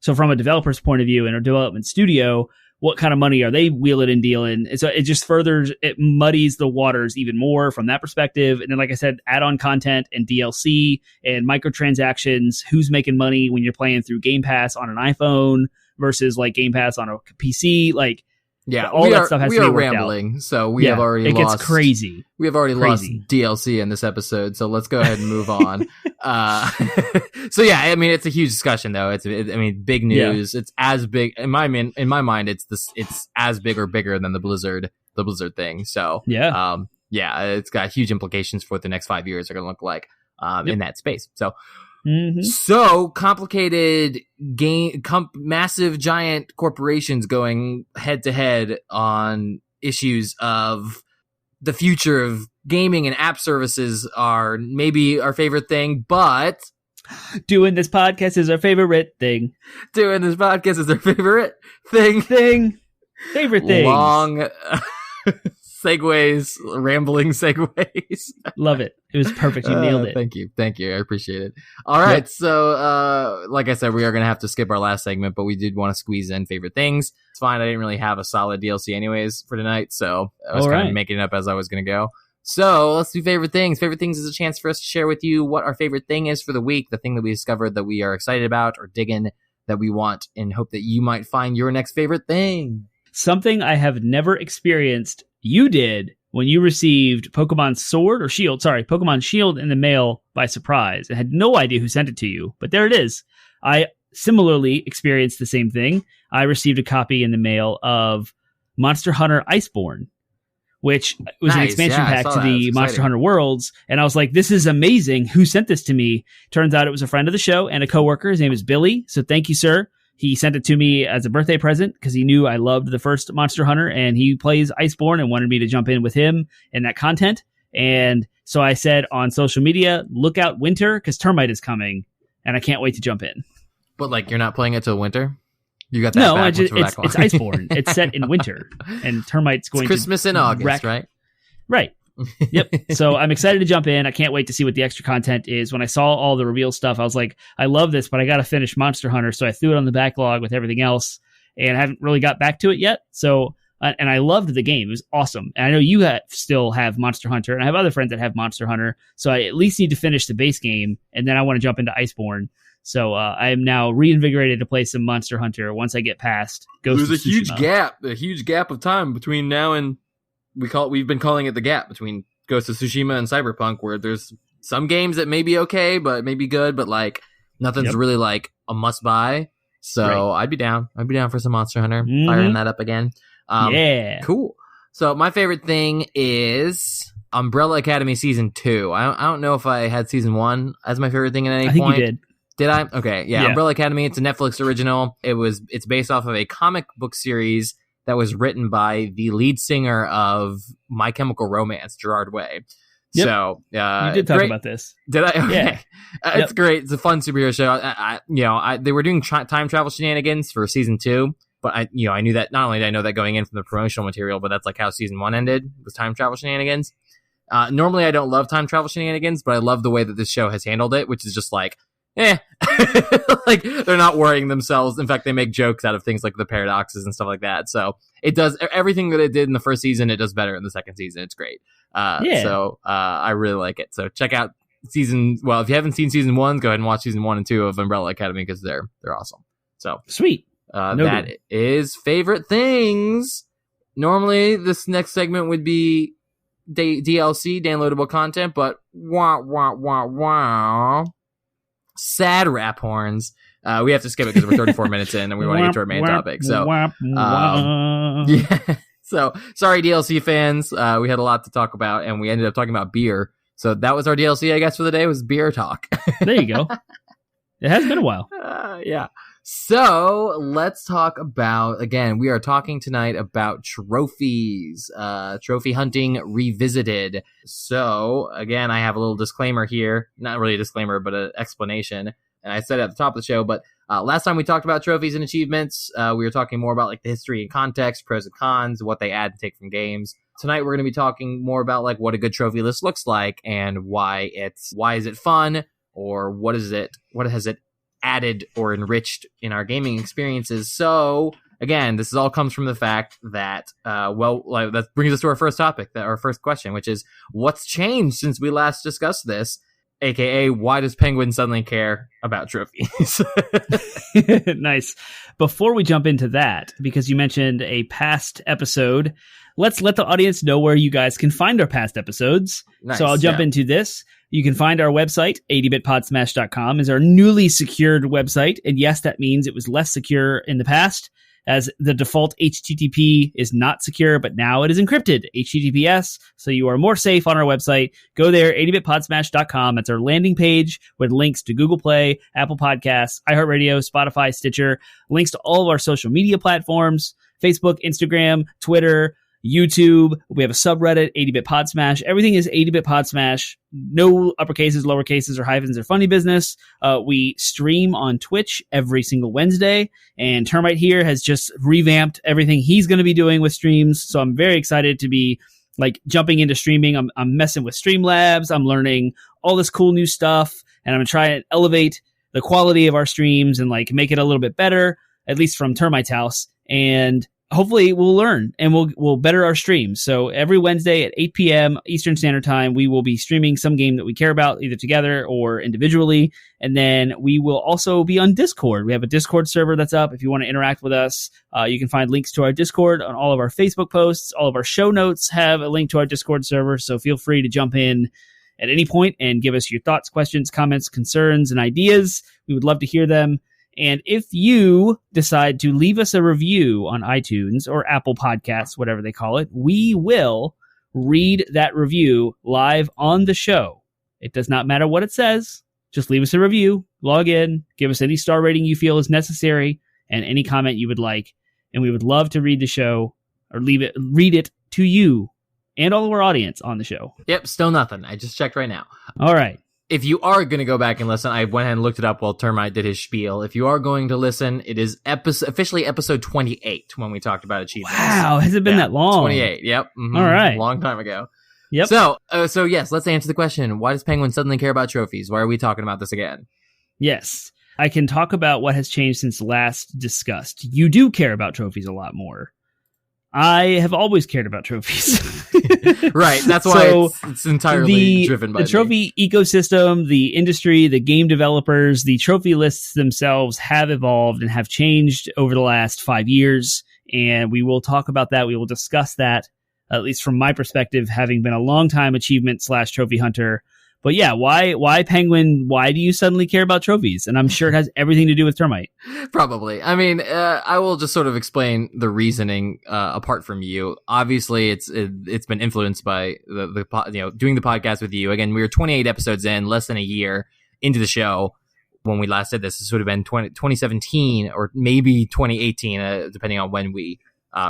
So from a developer's point of view in a development studio, what kind of money are they wheeling and dealing? And so it just it muddies the waters even more from that perspective. And then, like I said, add-on content and DLC and microtransactions. Who's making money when you're playing through Game Pass on an iPhone versus like Game Pass on a PC? Like Yeah, all that stuff has to be worked rambling, out. So we have already it lost. Gets crazy. We have already lost DLC in this episode, so let's go ahead and move on. So yeah, I mean, it's a huge discussion, though. Big news. Yeah. It's as big in my mind. It's as big or bigger than the Blizzard thing. So it's got huge implications for what the next 5 years are going to look like in that space. So. Mm-hmm. So complicated massive giant corporations going head to head on issues of the future of gaming and app services are maybe our favorite thing, but doing this podcast is our favorite thing. Favorite thing. Favorite thing. Long segues, rambling segues. Love it. It was perfect. You nailed it. Thank you. I appreciate it. All right. Yep. So, like I said, we are going to have to skip our last segment, but we did want to squeeze in favorite things. It's fine. I didn't really have a solid DLC anyways for tonight, so I was kind of making it up as I was going to go. So let's do favorite things. Favorite things is a chance for us to share with you what our favorite thing is for the week, the thing that we discovered that we are excited about or digging that we want, and hope that you might find your next favorite thing. Something I have never experienced. You did when you received Pokemon Shield in the mail by surprise and had no idea who sent it to you. But there it is. I similarly experienced the same thing. I received a copy in the mail of Monster Hunter Iceborne, which was an expansion pack to the Monster Hunter Worlds. And I was like, this is amazing. Who sent this to me? Turns out it was a friend of the show and a coworker. His name is Billy. So thank you, sir. He sent it to me as a birthday present because he knew I loved the first Monster Hunter and he plays Iceborne and wanted me to jump in with him in that content. And so I said on social media, look out winter because Termite is coming and I can't wait to jump in. But like, you're not playing it till winter? You got that? No, it's Iceborne. It's set in winter and Termite's going Christmas in August, right? Right. Yep. So I'm excited to jump in. I can't wait to see what the extra content is. When I saw all the reveal stuff, I was like, I love this, but I got to finish Monster Hunter. So I threw it on the backlog with everything else and I haven't really got back to it yet. So, and I loved the game. It was awesome. And I know you still have Monster Hunter and I have other friends that have Monster Hunter. So I at least need to finish the base game and then I want to jump into Iceborne. So I am now reinvigorated to play some Monster Hunter once I get past Ghost of Tsushima. There's a huge gap of time between now and we've been calling it the gap between Ghost of Tsushima and Cyberpunk, where there's some games that may be okay, but may be good, but like nothing's really like a must buy. So I'd be down for some Monster Hunter, firing that up again. Cool. So my favorite thing is Umbrella Academy Season 2. I don't know if I had Season 1 as my favorite thing at any point. I think you did. Did I? Okay, yeah. Umbrella Academy, it's a Netflix original. It's based off of a comic book series that was written by the lead singer of My Chemical Romance, Gerard Way. Yep. So you did talk about this. Did I? Okay. Yeah. It's great. It's a fun superhero show. They were doing time travel shenanigans for Season 2, but I knew that. Not only did I know that going in from the promotional material, but that's like how Season 1 ended, was time travel shenanigans. Normally I don't love time travel shenanigans, but I love the way that this show has handled it, which is just like, like they're not worrying themselves. In fact, they make jokes out of things like the paradoxes and stuff like that. So it does everything that it did in the first season. It does better in the second season. It's great. So I really like it. So check out if you haven't seen Season 1, go ahead and watch Season 1 and 2 of Umbrella Academy because they're awesome. So sweet. That is favorite things. Normally this next segment would be DLC, downloadable content, but sad rap horns. We have to skip it because we're 34 minutes in and we want to get to our main topic. So, So, sorry, DLC fans. We had a lot to talk about and we ended up talking about beer. So that was our DLC, I guess, for the day, was beer talk. There you go. It has been a while. Yeah. So let's talk about, again, we are talking tonight about trophies, trophy hunting revisited. So again, I have a little disclaimer here, not really a disclaimer, but an explanation. And I said it at the top of the show, but last time we talked about trophies and achievements, we were talking more about like the history and context, pros and cons, what they add and take from games. Tonight, we're going to be talking more about like what a good trophy list looks like and why is it fun, or what has it added or enriched in our gaming experiences. So again, this all comes from the fact that, that brings us to our first topic, our first question, which is what's changed since we last discussed this? aka why does Penguin suddenly care about trophies? Nice. Before we jump into that, because you mentioned a past episode, let's let the audience know where you guys can find our past episodes. Nice, so I'll jump into this. You can find our website, 80bitpodsmash.com, is our newly secured website. And yes, that means it was less secure in the past, as the default HTTP is not secure, but now it is encrypted, HTTPS, so you are more safe on our website. Go there, 80bitpodsmash.com. That's our landing page with links to Google Play, Apple Podcasts, iHeartRadio, Spotify, Stitcher, links to all of our social media platforms, Facebook, Instagram, Twitter, YouTube. We have a subreddit, 80bit Podsmash. Everything is 80bit Podsmash. No uppercases, lower cases, or hyphens or funny business. We stream on Twitch every single Wednesday, and Termite here has just revamped everything he's going to be doing with streams. So I'm very excited to be jumping into streaming. I'm messing with Streamlabs. I'm learning all this cool new stuff, and I'm going to try and elevate the quality of our streams and make it a little bit better, at least from Termite's house. And hopefully we'll learn and we'll better our streams. So every Wednesday at 8 p.m. Eastern Standard Time, we will be streaming some game that we care about, either together or individually. And then we will also be on Discord. We have a Discord server that's up. If you want to interact with us, you can find links to our Discord on all of our Facebook posts. All of our show notes have a link to our Discord server. So feel free to jump in at any point and give us your thoughts, questions, comments, concerns, and ideas. We would love to hear them. And if you decide to leave us a review on iTunes or Apple Podcasts, whatever they call it, we will read that review live on the show. It does not matter what it says. Just leave us a review, log in, give us any star rating you feel is necessary, and any comment you would like. And we would love to read the show or read it to you and all of our audience on the show. Yep, still nothing. I just checked right now. All right. If you are going to go back and listen, I went ahead and looked it up while Termite did his spiel. If you are going to listen, it is officially episode 28 when we talked about achievements. Wow, has it been that long? 28, yep. Mm-hmm. All right. A long time ago. Yep. So yes, let's answer the question. Why does Penguin suddenly care about trophies? Why are we talking about this again? Yes. I can talk about what has changed since last discussed. You do care about trophies a lot more. I have always cared about trophies. Right. That's why it's entirely driven by the trophy ecosystem, the industry, the game developers, the trophy lists themselves have evolved and have changed over the last 5 years. And we will talk about that. We will discuss that, at least from my perspective, having been a long-time achievement/trophy hunter. But yeah, why Penguin? Why do you suddenly care about trophies? And I'm sure it has everything to do with Termite. Probably. I mean, I will just sort of explain the reasoning apart from you. Obviously, it's been influenced by the doing the podcast with you. Again, we were 28 episodes in, less than a year into the show when we last did this. This would have been 2017 or maybe 2018, depending on when we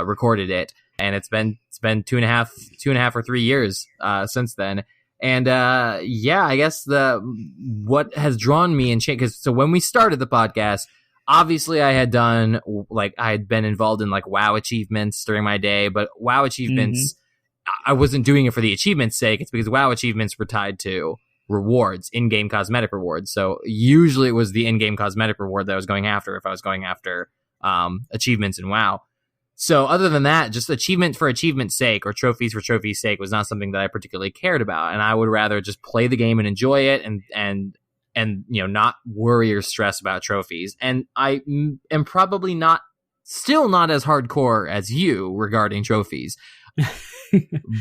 recorded it. And it's been 2.5 or 3 years since then. And I guess what has drawn me and changed, because so when we started the podcast, obviously I had done I had been involved in WoW achievements during my day, but WoW achievements, I wasn't doing it for the achievement's sake. It's because WoW achievements were tied to rewards, in-game cosmetic rewards. So usually it was the in-game cosmetic reward that I was going after if I was going after achievements in WoW. So other than that, just achievement for achievement's sake or trophies for trophy's sake was not something that I particularly cared about. And I would rather just play the game and enjoy it and not worry or stress about trophies. And I am probably still not as hardcore as you regarding trophies.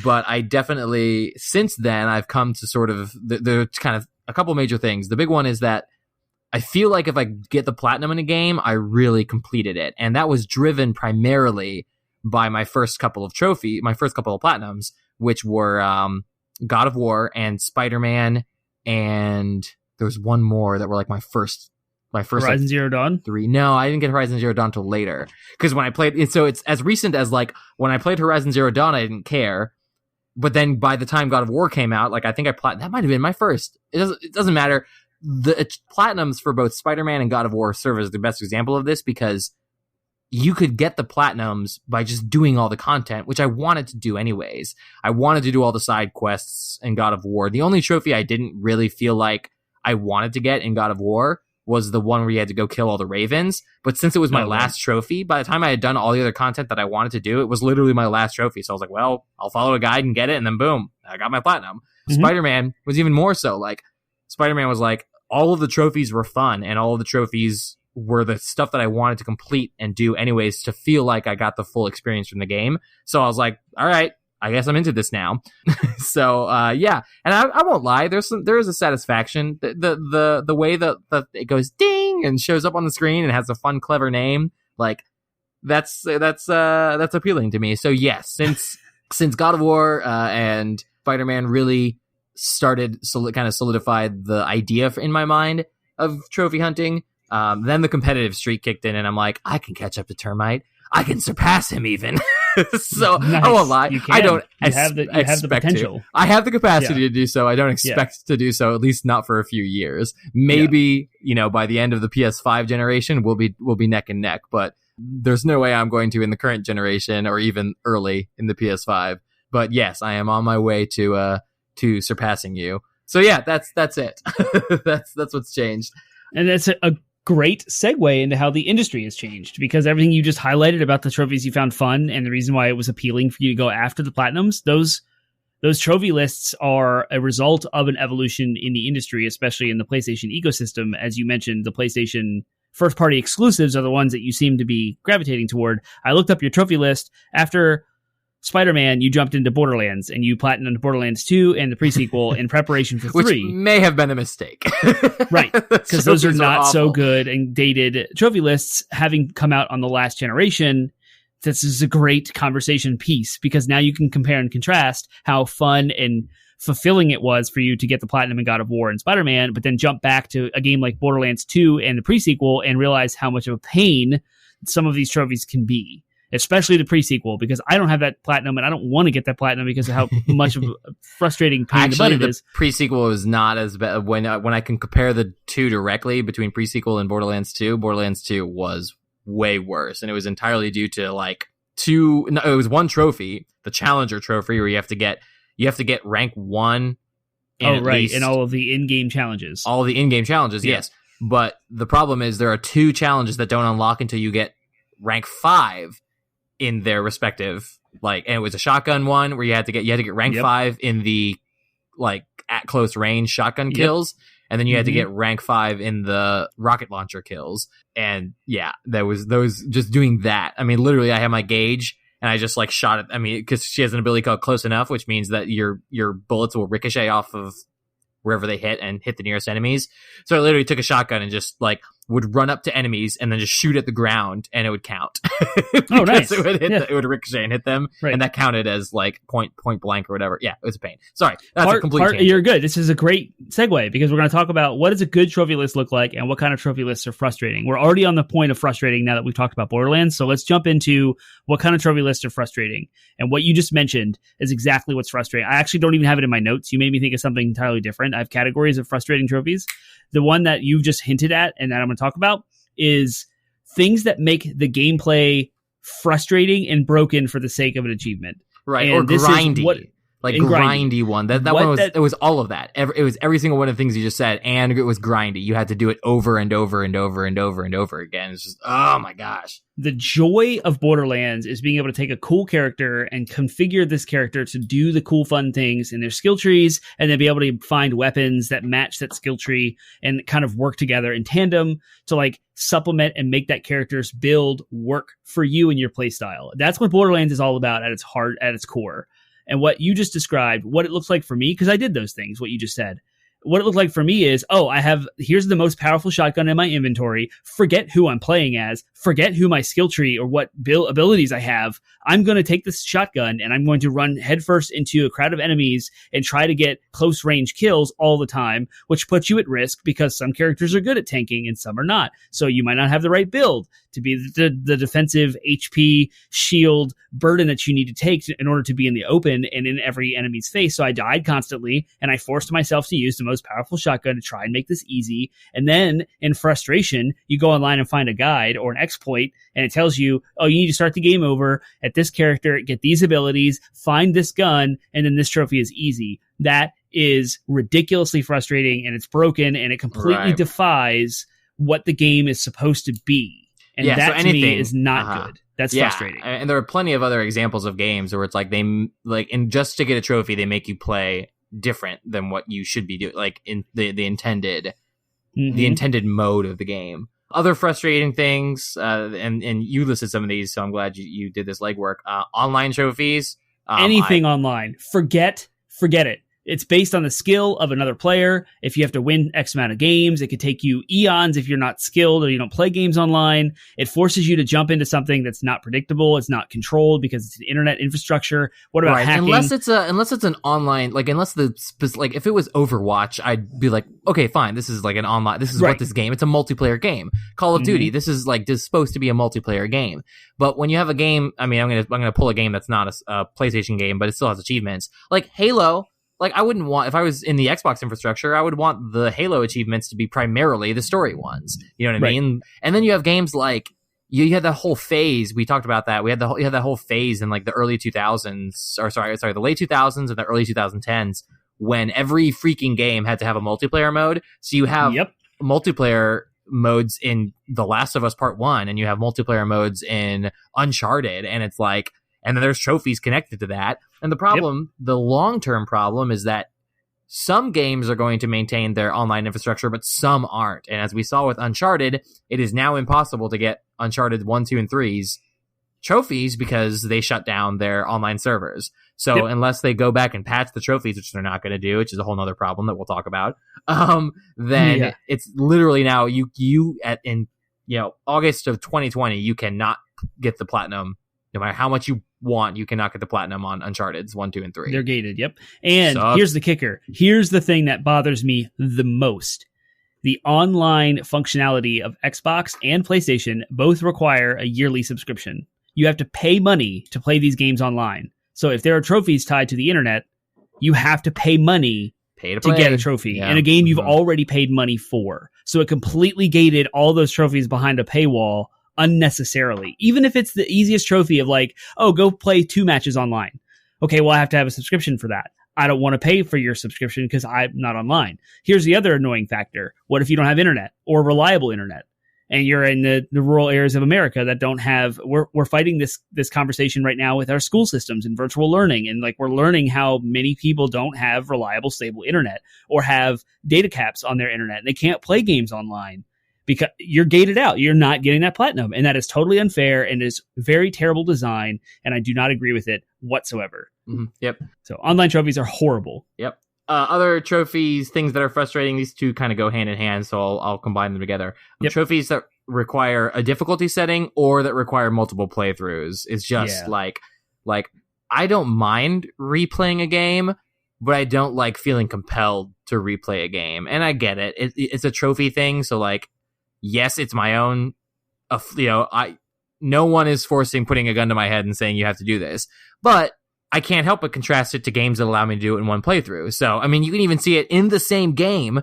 But I definitely, since then, I've come to sort of, there's kind of a couple major things. The big one is that I feel like if I get the platinum in a game, I really completed it. And that was driven primarily by my first couple of platinums, which were God of War and Spider-Man, and there was one more that were my first Horizon Zero Dawn? 3. No, I didn't get Horizon Zero Dawn till later. Because when I played, so it's as recent as when I played Horizon Zero Dawn, I didn't care. But then by the time God of War came out, I think that might have been my first. It doesn't matter. The platinums for both Spider-Man and God of War serve as the best example of this, because you could get the platinums by just doing all the content, which I wanted to do anyways. I wanted to do all the side quests in God of War. The only trophy I didn't really feel like I wanted to get in God of War was the one where you had to go kill all the ravens. But since it was my last trophy, by the time I had done all the other content that I wanted to do, it was literally my last trophy. So I was like, well, I'll follow a guide and get it, and then boom, I got my platinum. Mm-hmm. Spider-Man was even more so. Spider-Man was like, all of the trophies were fun, and all of the trophies were the stuff that I wanted to complete and do anyways to feel like I got the full experience from the game. So I was like, all right, I guess I'm into this now. So yeah, and I won't lie, there is a satisfaction. The way that it goes ding and shows up on the screen and has a fun, clever name, like that's appealing to me. So yes, since God of War and Spider-Man really started kind of solidified the idea in my mind of trophy hunting, then the competitive streak kicked in, and I'm like, I can catch up to Termite. I can surpass him even. So nice. I won't lie. I don't. You have the potential. To. I have the capacity to do so. I don't expect to do so, at least not for a few years. Maybe by the end of the PS5 generation, we'll be neck and neck. But there's no way I'm going to in the current generation or even early in the PS5. But yes, I am on my way to surpassing you. So yeah, that's it. that's what's changed. And that's a great segue into how the industry has changed, because everything you just highlighted about the trophies you found fun and the reason why it was appealing for you to go after the platinums, those trophy lists are a result of an evolution in the industry, especially in the PlayStation ecosystem. As you mentioned, the PlayStation first party exclusives are the ones that you seem to be gravitating toward. I looked up your trophy list. After Spider-Man, you jumped into Borderlands, and you platinumed Borderlands 2 and the prequel in preparation for 3. Which may have been a mistake. Right, because those are not so good and dated trophy lists. Having come out on the last generation, this is a great conversation piece, because now you can compare and contrast how fun and fulfilling it was for you to get the platinum in God of War and Spider-Man, but then jump back to a game like Borderlands 2 and the prequel and realize how much of a pain some of these trophies can be. Especially the pre-sequel, because I don't have that platinum and I don't want to get that platinum because of how much of a frustrating pain in the butt it is. The pre-sequel is not as bad. When I can compare the two directly between pre-sequel and Borderlands 2 was way worse. And it was entirely due to it was one trophy, the Challenger trophy, where you have to get rank 1 in all of the in-game challenges. All the in-game challenges, yes. But the problem is there are 2 challenges that don't unlock until you get rank 5 in their respective, and it was a shotgun one where you had to get rank 5 in the at close range shotgun kills, and then you had to get rank 5 in the rocket launcher kills. And yeah, there was those just doing that. I mean, literally, I had my gauge and I just shot it. I mean, because she has an ability called Close Enough, which means that your bullets will ricochet off of wherever they hit and hit the nearest enemies. So I literally took a shotgun and just would run up to enemies and then just shoot at the ground, and it would count. Oh, nice. It would it would ricochet and hit them, right. And that counted as point blank or whatever. Yeah, it was a pain. Sorry, that's a complete tangent. You're good. This is a great segue, because we're going to talk about what does a good trophy list look like and what kind of trophy lists are frustrating. We're already on the point of frustrating now that we've talked about Borderlands, so let's jump into what kind of trophy lists are frustrating. And what you just mentioned is exactly what's frustrating. I actually don't even have it in my notes. You made me think of something entirely different. I have categories of frustrating trophies. The one that you just hinted at and that I'm going to talk about is things that make the gameplay frustrating and broken for the sake of an achievement. Right, and or grindy. Grindy one. That one was it was all of that. It was every single one of the things you just said, and it was grindy. You had to do it over and over and over and over and over again. It's just, oh my gosh. The joy of Borderlands is being able to take a cool character and configure this character to do the cool, fun things in their skill trees, and then be able to find weapons that match that skill tree and kind of work together in tandem to supplement and make that character's build work for you and your playstyle. That's what Borderlands is all about at its heart, at its core. And what you just described, what it looks like for me, because I did those things, what you just said. What it looked like for me is, here's the most powerful shotgun in my inventory. Forget who I'm playing as. Forget who my skill tree or what abilities I have. I'm going to take this shotgun and I'm going to run headfirst into a crowd of enemies and try to get close range kills all the time, which puts you at risk because some characters are good at tanking and some are not. So you might not have the right build to be the defensive HP shield burden that you need to take in order to be in the open and in every enemy's face. So I died constantly, and I forced myself to use the most powerful shotgun to try and make this easy. And then in frustration, you go online and find a guide or an exploit, and it tells you, you need to start the game over at this character, get these abilities, find this gun, and then this trophy is easy. That is ridiculously frustrating, and it's broken, and it completely defies what the game is supposed to be. And that to me is not good. That's frustrating. And there are plenty of other examples of games where it's and just to get a trophy, they make you play different than what you should be doing, like in the intended mode of the game. Other frustrating things, and you listed some of these, so I'm glad you did this legwork. Online trophies. Anything online. Forget it. It's based on the skill of another player. If you have to win X amount of games, it could take you eons if you're not skilled or you don't play games online. It forces you to jump into something that's not predictable. It's not controlled because it's an internet infrastructure. What about hacking? Unless it's an online, like if it was Overwatch, I'd be like, okay, fine. This is like an online. This is what this game. It's a multiplayer game. Call of Duty. This is supposed to be a multiplayer game. But when you have a game, I mean, I'm gonna pull a game that's not a PlayStation game, but it still has achievements. Like Halo. Like, I wouldn't want, if I was in the Xbox infrastructure, I would want the Halo achievements to be primarily the story ones. You know what I mean? And then you have games like, you had that whole phase, we talked about that, you had that whole phase in like the early 2000s, the late 2000s and the early 2010s, when every freaking game had to have a multiplayer mode. So you have multiplayer modes in The Last of Us Part 1, and you have multiplayer modes in Uncharted, and it's like, and then there's trophies connected to that. And the problem, the long-term problem, is that some games are going to maintain their online infrastructure, but some aren't. And as we saw with Uncharted, it is now impossible to get Uncharted 1, 2, and 3's trophies because they shut down their online servers. So unless they go back and patch the trophies, which they're not going to do, which is a whole other problem that we'll talk about, then it's literally now in August of 2020, you cannot get the platinum. No matter how much you want, you cannot get the platinum on Uncharted's 1, 2, and 3. They're gated, And here's the kicker. Here's the thing that bothers me the most. The online functionality of Xbox and PlayStation both require a yearly subscription. You have to pay money to play these games online. So if there are trophies tied to the internet, you have to pay money to get a trophy in a game you've already paid money for. So it completely gated all those trophies behind a paywall unnecessarily, even if it's the easiest trophy of like, oh, go play 2 matches online. Okay, well, I have to have a subscription for that. I don't want to pay for your subscription because I'm not online. Here's the other annoying factor. What if you don't have internet or reliable internet and you're in the rural areas of America that don't have, we're fighting this conversation right now with our school systems and virtual learning. And like, we're learning how many people don't have reliable, stable internet or have data caps on their internet. And they can't play games online because you're gated out. You're not getting that platinum. And that is totally unfair and is very terrible design. And I do not agree with it whatsoever. Mm-hmm. Yep. So online trophies are horrible. Yep. Other trophies, things that are frustrating, these two kind of go hand in hand, so I'll combine them together. Trophies that require a difficulty setting or that require multiple playthroughs is just like I don't mind replaying a game, but I don't like feeling compelled to replay a game. And I get it. It's a trophy thing, so like, yes, it's my own. No one is putting a gun to my head and saying you have to do this, but I can't help but contrast it to games that allow me to do it in one playthrough. So, I mean, you can even see it in the same game,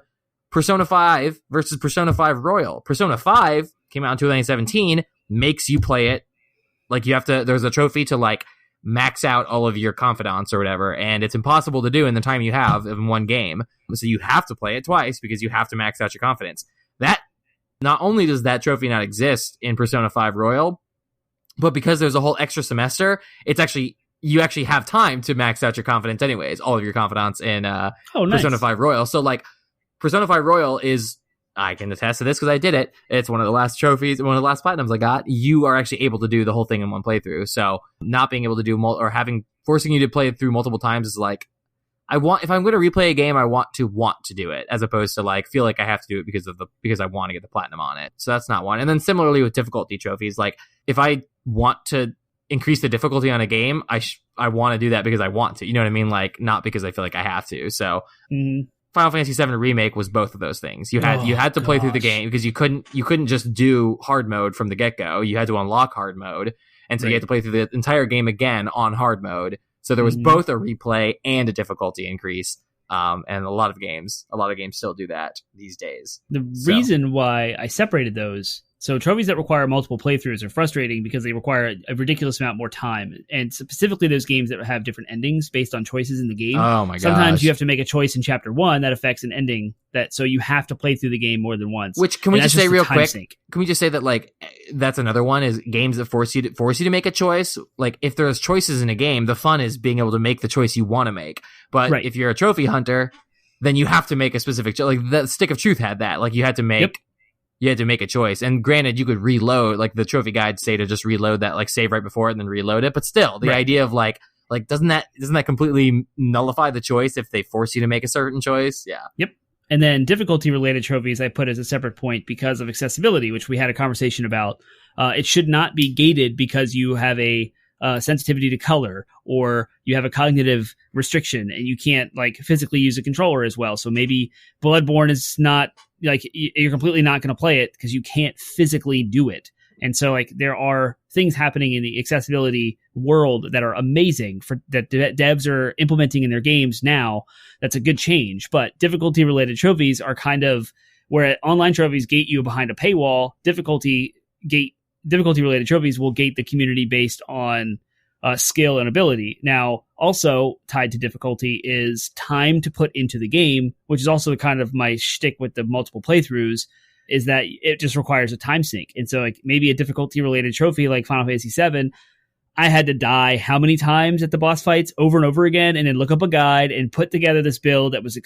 Persona 5 versus Persona 5 Royal. Persona 5 came out in 2017, makes you play it. Like, there's a trophy to, like, max out all of your confidants or whatever, and it's impossible to do in the time you have in one game. So you have to play it twice because you have to max out your confidence. That, not only does that trophy not exist in Persona 5 Royal, but because there's a whole extra semester, you actually have time to max out your confidence anyways, all of your confidants in Persona 5 Royal. So, like, Persona 5 Royal is, I can attest to this because I did it. It's one of the last trophies, one of the last platinums I got. You are actually able to do the whole thing in one playthrough. So, not being able to do forcing you to play it through multiple times is like, if I'm going to replay a game, I want to do it, as opposed to like feel like I have to do it because I want to get the platinum on it. So that's not one. And then similarly with difficulty trophies, like if I want to increase the difficulty on a game, I want to do that because I want to. You know what I mean? Like, not because I feel like I have to. So Final Fantasy VII Remake was both of those things. You had to play through the game because you couldn't just do hard mode from the get-go. You had to unlock hard mode. And so you had to play through the entire game again on hard mode. So there was both a replay and a difficulty increase. And a lot of games still do that these days. The reason why I separated those So trophies that require multiple playthroughs are frustrating because they require a ridiculous amount more time. And specifically those games that have different endings based on choices in the game. Oh my god! Sometimes you have to make a choice in chapter 1 that affects an ending, so you have to play through the game more than once. Which, can we just say real quick? Can we just say that, like, that's another one, is games that force you to make a choice. Like, if there's choices in a game, the fun is being able to make the choice you want to make. But if you're a trophy hunter, then you have to make a specific choice. Like, the Stick of Truth had that. Like, you had to make... Yep. You had to make a choice. And granted, you could reload, like the trophy guides say to just reload that, like save right before it and then reload it. But still, the idea of like doesn't that completely nullify the choice if they force you to make a certain choice? Yeah. Yep. And then difficulty related trophies I put as a separate point because of accessibility, which we had a conversation about. It should not be gated because you have a sensitivity to color or you have a cognitive restriction and you can't like physically use a controller as well. So maybe Bloodborne is not like you're completely not going to play it because you can't physically do it. And so like there are things happening in the accessibility world that are amazing that devs are implementing in their games now. That's a good change, but difficulty related trophies are kind of where online trophies gate you behind a paywall. Difficulty related trophies will gate the community based on skill and ability. Now, also tied to difficulty is time to put into the game, which is also kind of my shtick with the multiple playthroughs, is that it just requires a time sink. And so like maybe a difficulty related trophy like Final Fantasy VII, I had to die how many times at the boss fights over and over again and then look up a guide and put together this build that was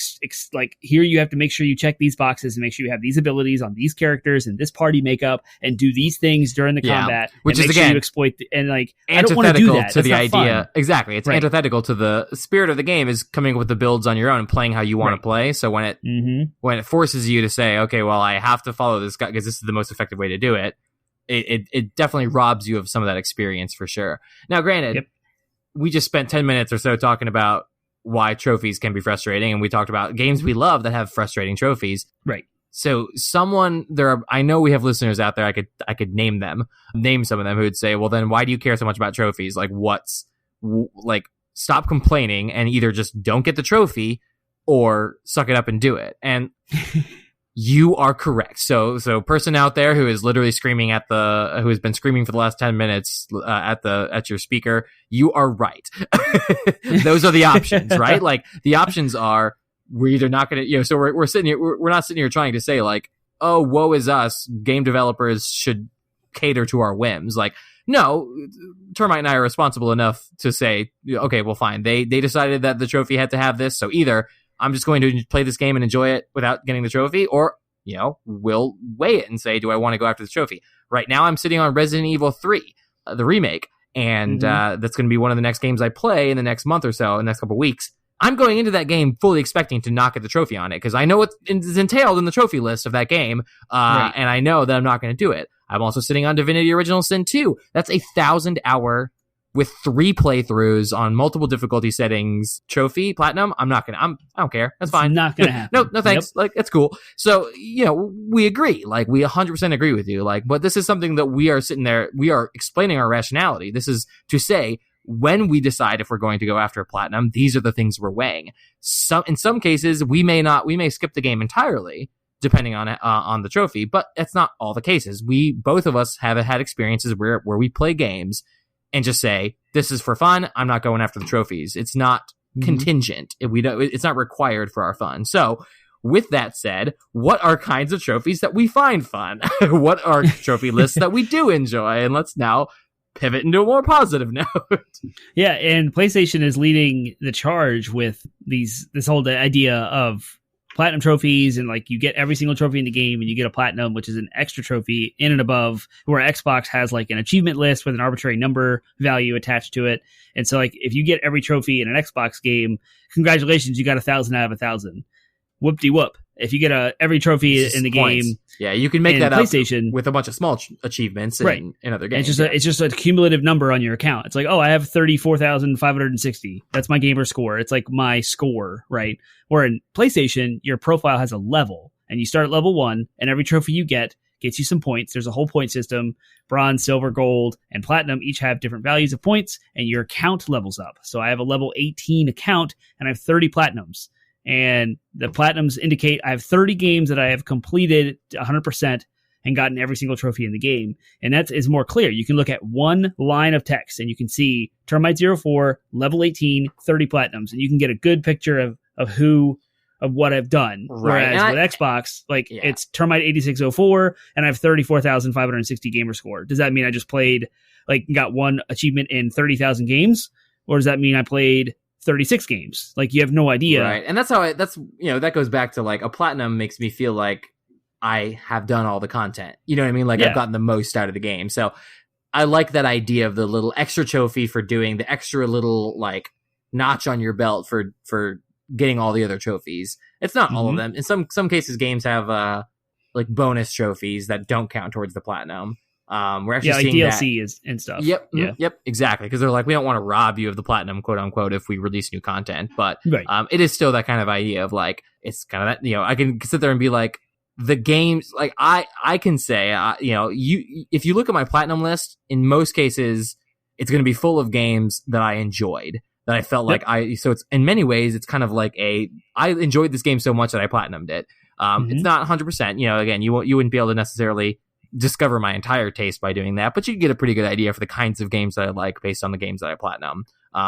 like, here you have to make sure you check these boxes and make sure you have these abilities on these characters and this party makeup and do these things during the combat. Which is, again, sure you exploit and like, I don't want to do that. To the idea. Fun. Exactly. It's antithetical to the spirit of the game is coming up with the builds on your own and playing how you want to play. So when it forces you to say, okay, well, I have to follow this guy because this is the most effective way to do it, it definitely robs you of some of that experience for sure. Now, granted, we just spent 10 minutes or so talking about why trophies can be frustrating, and we talked about games we love that have frustrating trophies. Right. So I know we have listeners out there, I could name some of them who would say, well, then why do you care so much about trophies? Like, stop complaining and either just don't get the trophy or suck it up and do it. And you are correct. So person out there who is literally screaming who has been screaming for the last 10 minutes at your speaker, you are right. Those are the options, right? Like the options are, we're either not going to, so we're sitting here, we're not sitting here trying to say like, oh, woe is us, game developers should cater to our whims. Like, no, Termite and I are responsible enough to say, okay, well, fine. They decided that the trophy had to have this. So either I'm just going to play this game and enjoy it without getting the trophy, or, we'll weigh it and say, do I want to go after the trophy? Right now, I'm sitting on Resident Evil 3, the remake, and that's going to be one of the next games I play in the next month or so, in the next couple of weeks. I'm going into that game fully expecting to not get the trophy on it, because I know what is entailed in the trophy list of that game, and I know that I'm not going to do it. I'm also sitting on Divinity Original Sin 2. That's a 1,000-hour with 3 playthroughs on multiple difficulty settings trophy platinum. I don't care. That's fine. It's not gonna happen. No thanks. Yep. Like, it's cool. So, we agree. Like, we 100% agree with you. Like, but this is something that we are sitting there, we are explaining our rationality. This is to say, when we decide if we're going to go after a platinum, these are the things we're weighing. In some cases, we may skip the game entirely, depending on the trophy, but that's not all the cases. Both of us have had experiences where we play games and just say, this is for fun, I'm not going after the trophies. It's not contingent. It's not required for our fun. So, with that said, what are kinds of trophies that we find fun? What are trophy lists that we do enjoy? And let's now pivot into a more positive note. Yeah, and PlayStation is leading the charge with this whole idea of platinum trophies, and like you get every single trophy in the game and you get a platinum, which is an extra trophy in and above, where Xbox has like an achievement list with an arbitrary number value attached to it. And so like if you get every trophy in an Xbox game, congratulations, you got 1,000 out of 1,000. Whoop-de-whoop. If you get every trophy in the points. game, yeah, you can make that PlayStation up with a bunch of small achievements in other games. It's just a cumulative number on your account. It's like, oh, I have 34,560. That's my gamer score. It's like my score, right? Where in PlayStation, your profile has a level, and you start at level 1, and every trophy you get gets you some points. There's a whole point system. Bronze, silver, gold, and platinum each have different values of points, and your account levels up. So I have a level 18 account, and I have 30 platinums. And the platinums indicate I have 30 games that I have completed 100%, and gotten every single trophy in the game. And that is more clear. You can look at one line of text and you can see Termite 04, level 18, 30 platinums, and you can get a good picture of what I've done. Right. Whereas with Xbox, it's Termite 8604 and I have 34,560 gamer score. Does that mean I just played, got one achievement in 30,000 games? Or does that mean I played 36 games? You have no idea. Right. And that goes back to a platinum makes me feel like I have done all the content. You know what I mean? I've gotten the most out of the game. So I like that idea of the little extra trophy for doing the extra little notch on your belt for getting all the other trophies. It's not all of them. In some cases, games have bonus trophies that don't count towards the platinum. We're actually seeing DLC and stuff. Yep. Yep. Exactly. Because they're we don't want to rob you of the platinum, quote unquote, if we release new content. But it is still that kind of idea of it's kind of that, I can sit there and be the games, I can say, if you look at my platinum list, in most cases, it's going to be full of games that I enjoyed, that I felt so it's, in many ways, it's kind of I enjoyed this game so much that I platinumed it. It's not 100%, again, you wouldn't be able to necessarily discover my entire taste by doing that, but you get a pretty good idea for the kinds of games that I like based on the games that I platinum.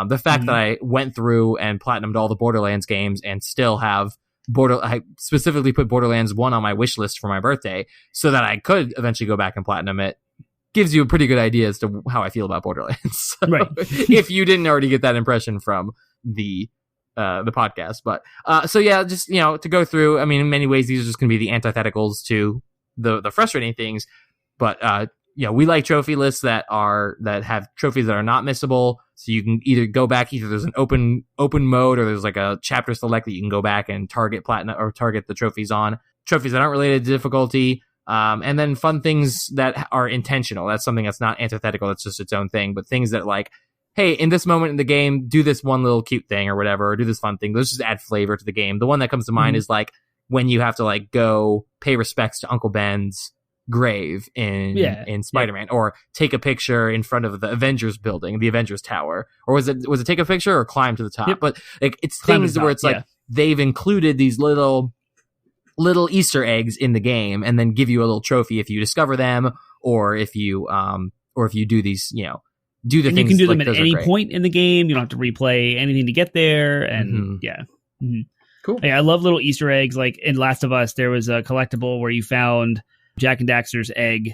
The fact that I went through and platinumed all the Borderlands games and still have I specifically put Borderlands 1 on my wish list for my birthday so that I could eventually go back and platinum it, gives you a pretty good idea as to how I feel about Borderlands. So, right. If you didn't already get that impression from the podcast. But just to go through, I mean, in many ways these are just going to be the antitheticals to the frustrating things, but we like trophy lists that have trophies that are not missable, so you can either go back, either there's an open mode or there's a chapter select that you can go back and target platinum or target the trophies on, trophies that aren't related to difficulty, and then fun things that are intentional. That's something that's not antithetical, it's just its own thing, but things that hey, in this moment in the game, do this one little cute thing or whatever, or do this fun thing. Those just add flavor to the game. The one that comes to mind is when you have to go pay respects to Uncle Ben's grave in Spider-Man, or take a picture in front of the Avengers building, the Avengers Tower, or was it take a picture or climb to the top? But it's climb things where it's they've included these little Easter eggs in the game, and then give you a little trophy if you discover them, or if you do these, do the things. You can do them at any point in the game. You don't have to replay anything to get there, and cool. Yeah, I love little Easter eggs. In Last of Us, there was a collectible where you found Jack and Daxter's egg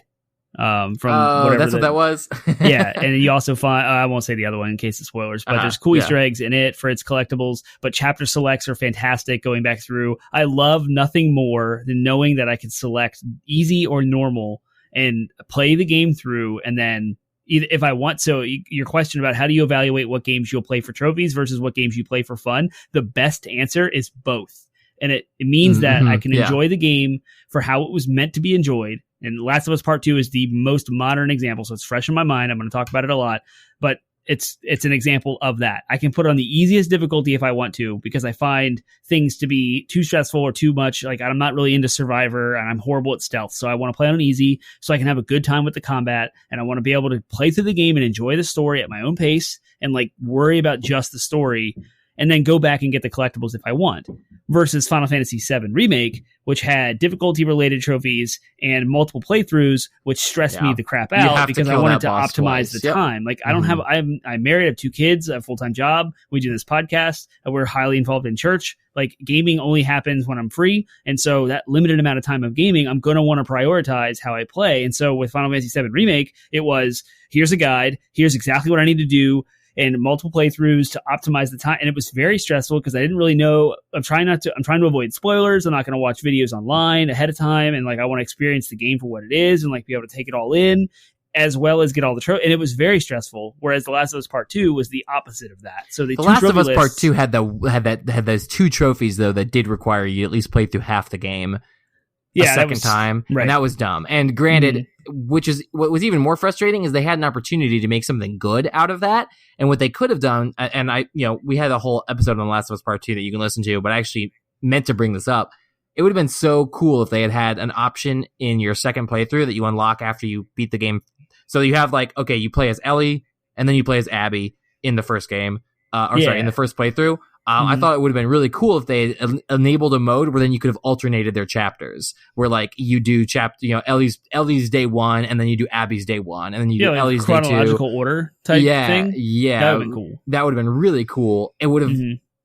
from whatever. That's what that was. Yeah, and you also find, I won't say the other one in case of spoilers, but there's cool Easter eggs in it for its collectibles. But chapter selects are fantastic going back through. I love nothing more than knowing that I can select easy or normal and play the game through, and then if I want. So your question about how do you evaluate what games you'll play for trophies versus what games you play for fun, the best answer is both. And it means that I can enjoy the game for how it was meant to be enjoyed. And Last of Us Part 2 is the most modern example, so it's fresh in my mind. I'm going to talk about it a lot, but it's an example of that. I can put it on the easiest difficulty if I want to, because I find things to be too stressful or too much. I'm not really into Survivor, and I'm horrible at stealth, so I want to play on easy so I can have a good time with the combat, and I want to be able to play through the game and enjoy the story at my own pace and worry about just the story, and then go back and get the collectibles if I want. Versus Final Fantasy VII Remake, which had difficulty-related trophies and multiple playthroughs, which stressed me the crap out because I wanted to optimize the time. I don't have, I'm married, I have 2 kids, a full-time job. We do this podcast, and we're highly involved in church. Gaming only happens when I'm free, and so that limited amount of time of gaming, I'm going to want to prioritize how I play. And so with Final Fantasy VII Remake, it was, here's a guide, here's exactly what I need to do, and multiple playthroughs to optimize the time. And it was very stressful because I didn't really know. I'm trying to avoid spoilers. I'm not going to watch videos online ahead of time. And I want to experience the game for what it is and be able to take it all in, as well as get all the trophies. And it was very stressful. Whereas The Last of Us Part 2 was the opposite of that. So the Last of Us Part 2 had those 2 trophies though that did require you at least play through half the game. Second time, right. And that was dumb. And granted, which is what was even more frustrating is they had an opportunity to make something good out of that. And what they could have done, and we had a whole episode on The Last of Us Part 2 that you can listen to, but I actually meant to bring this up. It would have been so cool if they had an option in your second playthrough that you unlock after you beat the game. So you have you play as Ellie and then you play as Abby in the first game, in the first playthrough. I thought it would have been really cool if they had enabled a mode where then you could have alternated their chapters, where like you do Ellie's day 1, and then you do Abby's day 1, and then you do like Ellie's day 2. Chronological order type thing. Yeah, that would have been cool. That would have been really cool. It would have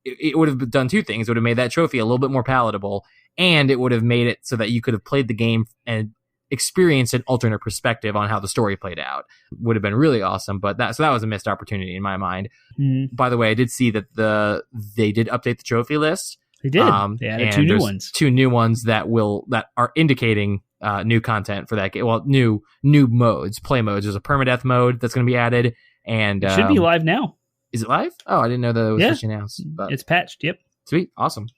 it would have done two things. It would have made that trophy a little bit more palatable, and it would have made it so that you could have played the game and experienced an alternate perspective on how the story played out. Would have been really awesome. But that was a missed opportunity in my mind. By the way, I did see that they did update the trophy list. They did. They added 2 new ones. 2 new ones that are indicating new content for that game. Well, new modes, play modes. There's a permadeath mode that's going to be added, and it should be live now. Is it live? Oh, I didn't know that it was just announced. But it's patched. Yep. Sweet. Awesome.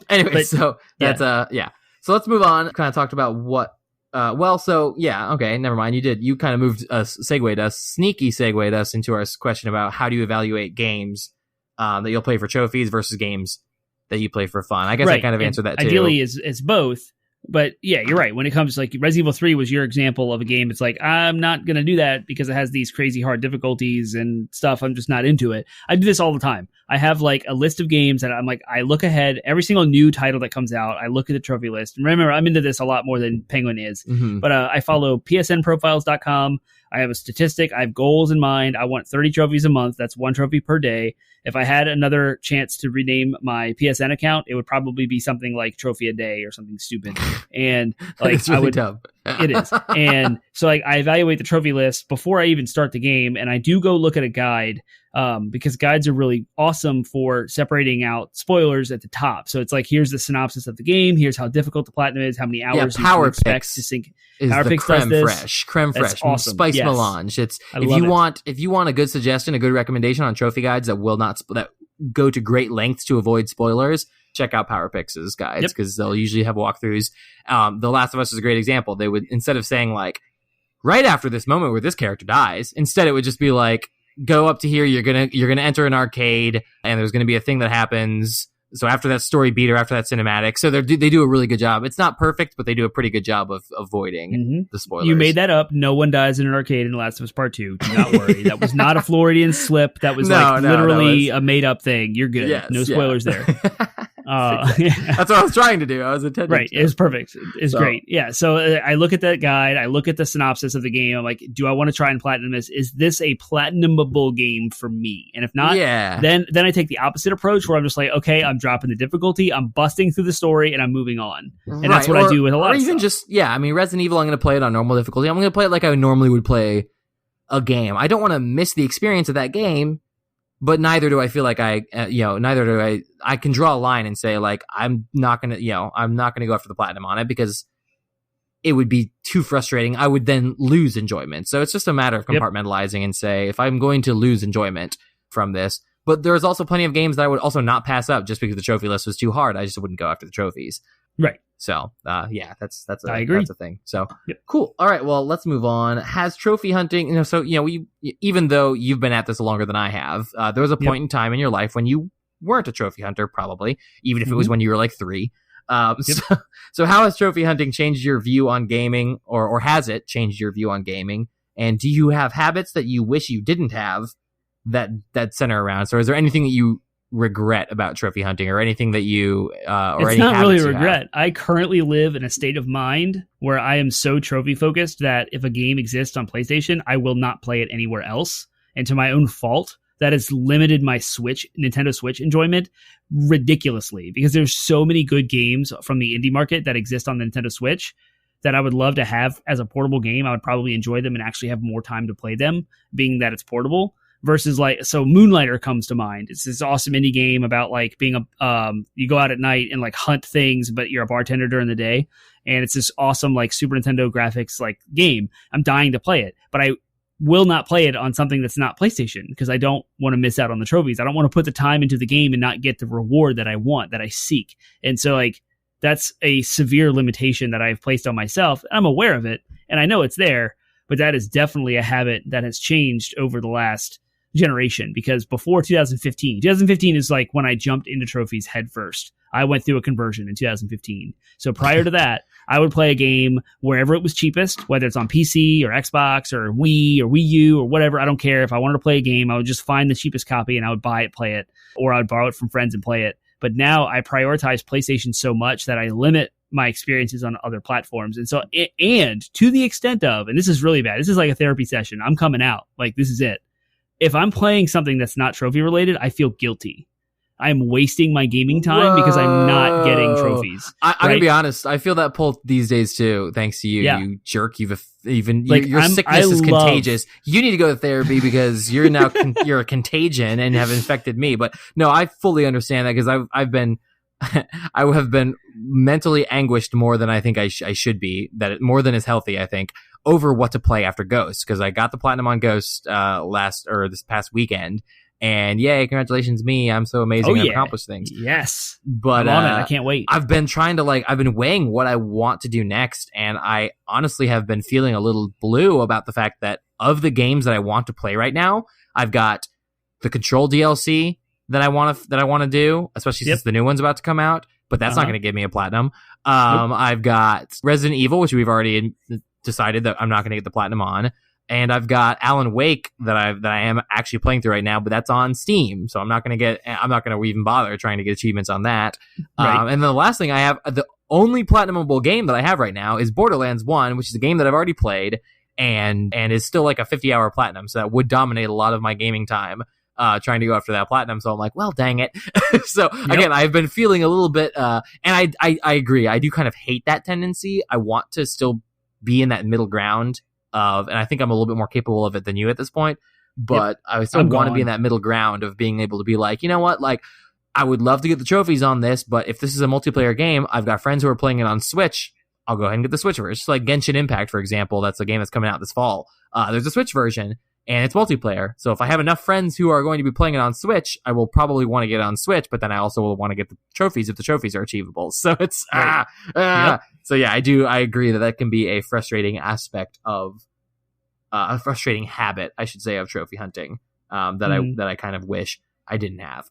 Anyway, so that's So let's move on. Kind of talked about what. Okay, never mind. You kind of sneaky segued us into our question about how do you evaluate games that you'll play for trophies versus games that you play for fun. I guess I kind of answered that too. Ideally, it's both. But yeah, you're right. When it comes to like Resident Evil 3 was your example of a game. It's like, I'm not going to do that because it has these crazy hard difficulties and stuff. I'm just not into it. I do this all the time. I have like a list of games that I'm like, I look ahead every single new title that comes out. I look at the trophy list. And remember, I'm into this a lot more than Penguin is. But I follow psnprofiles.com. I have a statistic. I have goals in mind. I want 30 trophies a month. That's 1 trophy per day. If I had another chance to rename my PSN account, it would probably be something like trophy a day or something stupid. And like it's really tough. It is. And so like I evaluate the trophy list before I even start the game, and I do go look at a guide because guides are really awesome for separating out spoilers at the top. So it's like, here's the synopsis of the game. Here's how difficult the platinum is, how many hours you can expect to sink. Is Power the Picks creme fresh, awesome. Spice melange. If you want a good suggestion, a good recommendation on trophy guides that go to great lengths to avoid spoilers, check out Power Picks' guides because they'll usually have walkthroughs. The Last of Us is a great example. They would, instead of saying like right after this moment where this character dies, instead it would just be like, go up to here, you're gonna enter an arcade, and there's gonna be a thing that happens. So after that story beat or after that cinematic, so they do a really good job. It's not perfect, but they do a pretty good job of avoiding the spoilers. You made that up. No one dies in an arcade in The Last of Us Part 2. Do not worry. That was not a Floridian slip. That was literally a made up thing. You're good. Yes, no spoilers there. That's what I was trying to do. I was intending. Right. It's perfect. It's great. Yeah. So I look at that guide. I look at the synopsis of the game. I'm like, do I want to try and platinum this? Is this a platinumable game for me? And if not, then I take the opposite approach where I'm just like, okay, I'm dropping the difficulty. I'm busting through the story and I'm moving on. And that's what I do with a lot of stuff. I mean, Resident Evil, I'm going to play it on normal difficulty. I'm going to play it like I normally would play a game. I don't want to miss the experience of that game. But neither do I feel like I can draw a line and say like, I'm not going to go after the platinum on it because it would be too frustrating. I would then lose enjoyment. So it's just a matter of compartmentalizing and say, if I'm going to lose enjoyment from this, but there's also plenty of games that I would also not pass up just because the trophy list was too hard. I just wouldn't go after the trophies. Right. So, I agree. That's a thing. So, cool. All right. Well, let's move on. Has trophy hunting, even though you've been at this longer than I have, there was a point in time in your life when you weren't a trophy hunter, probably, even if it was when you were like 3. So how has trophy hunting changed your view on gaming, or has it changed your view on gaming? And do you have habits that you wish you didn't have that center around? So is there anything that you regret about trophy hunting, or anything that you or it's any not really regret. Have? I currently live in a state of mind where I am so trophy focused that if a game exists on PlayStation, I will not play it anywhere else. And to my own fault, that has limited my Nintendo Switch enjoyment ridiculously, because there's so many good games from the indie market that exist on the Nintendo Switch that I would love to have as a portable game. I would probably enjoy them and actually have more time to play them, being that it's portable. Versus so Moonlighter comes to mind. It's this awesome indie game about like being you go out at night and like hunt things, but you're a bartender during the day. And it's this awesome like Super Nintendo graphics like game. I'm dying to play it, but I will not play it on something that's not PlayStation because I don't want to miss out on the trophies. I don't want to put the time into the game and not get the reward that I want, that I seek. And so like that's a severe limitation that I've placed on myself. I'm aware of it and I know it's there, but that is definitely a habit that has changed over the last generation, because before 2015 is like when I jumped into trophies head first. I went through a conversion in 2015. So prior to that, I would play a game wherever it was cheapest, whether it's on PC or Xbox or Wii or Wii U or whatever. I don't care. If I wanted to play a game, I would just find the cheapest copy and I would buy it, play it, or I would borrow it from friends and play it. But now I prioritize PlayStation so much that I limit my experiences on other platforms. And so, and to the extent of, and this is really bad, this is like a therapy session. I'm coming out. Like, this is it. If I'm playing something that's not trophy related, I feel guilty. I'm wasting my gaming time because I'm not getting trophies. I'm gonna be honest. I feel that pull these days too. Thanks to you, you jerk. Your sickness is contagious. You need to go to therapy because you're now you're a contagion and have infected me. But no, I fully understand that because I've been I have been mentally anguished more than I think I should be. More than is healthy, I think, over what to play after Ghost, because I got the platinum on Ghost this past weekend. And yay, congratulations me. I'm so amazing and accomplished things. Yes. But I'm on it. I can't wait. I've been trying to I've been weighing what I want to do next. And I honestly have been feeling a little blue about the fact that of the games that I want to play right now, I've got the Control DLC that I want to do, especially since the new one's about to come out, but that's not going to give me a platinum. I've got Resident Evil, which we've already decided that I'm not going to get the platinum on. And I've got Alan Wake that I am actually playing through right now, but that's on Steam, so I'm not going to even bother trying to get achievements on that. Right. And then the last thing I have, the only platinumable game that I have right now is Borderlands 1, which is a game that I've already played and is still like a 50-hour platinum, so that would dominate a lot of my gaming time. Trying to go after that platinum, so I'm like, well, dang it. So again, I've been feeling a little bit, and I agree. I do kind of hate that tendency. I want to still be in that middle ground and I think I'm a little bit more capable of it than you at this point, but I still want to be in that middle ground of being able to be like, you know what, like, I would love to get the trophies on this, but if this is a multiplayer game, I've got friends who are playing it on Switch, I'll go ahead and get the Switch version. It's like Genshin Impact, for example. That's a game that's coming out this fall. There's a Switch version, and it's multiplayer. So if I have enough friends who are going to be playing it on Switch, I will probably want to get it on Switch, but then I also will want to get the trophies if the trophies are achievable. So it's, So yeah, I agree that can be a frustrating aspect of, a frustrating habit, I should say, of trophy hunting, that I kind of wish I didn't have.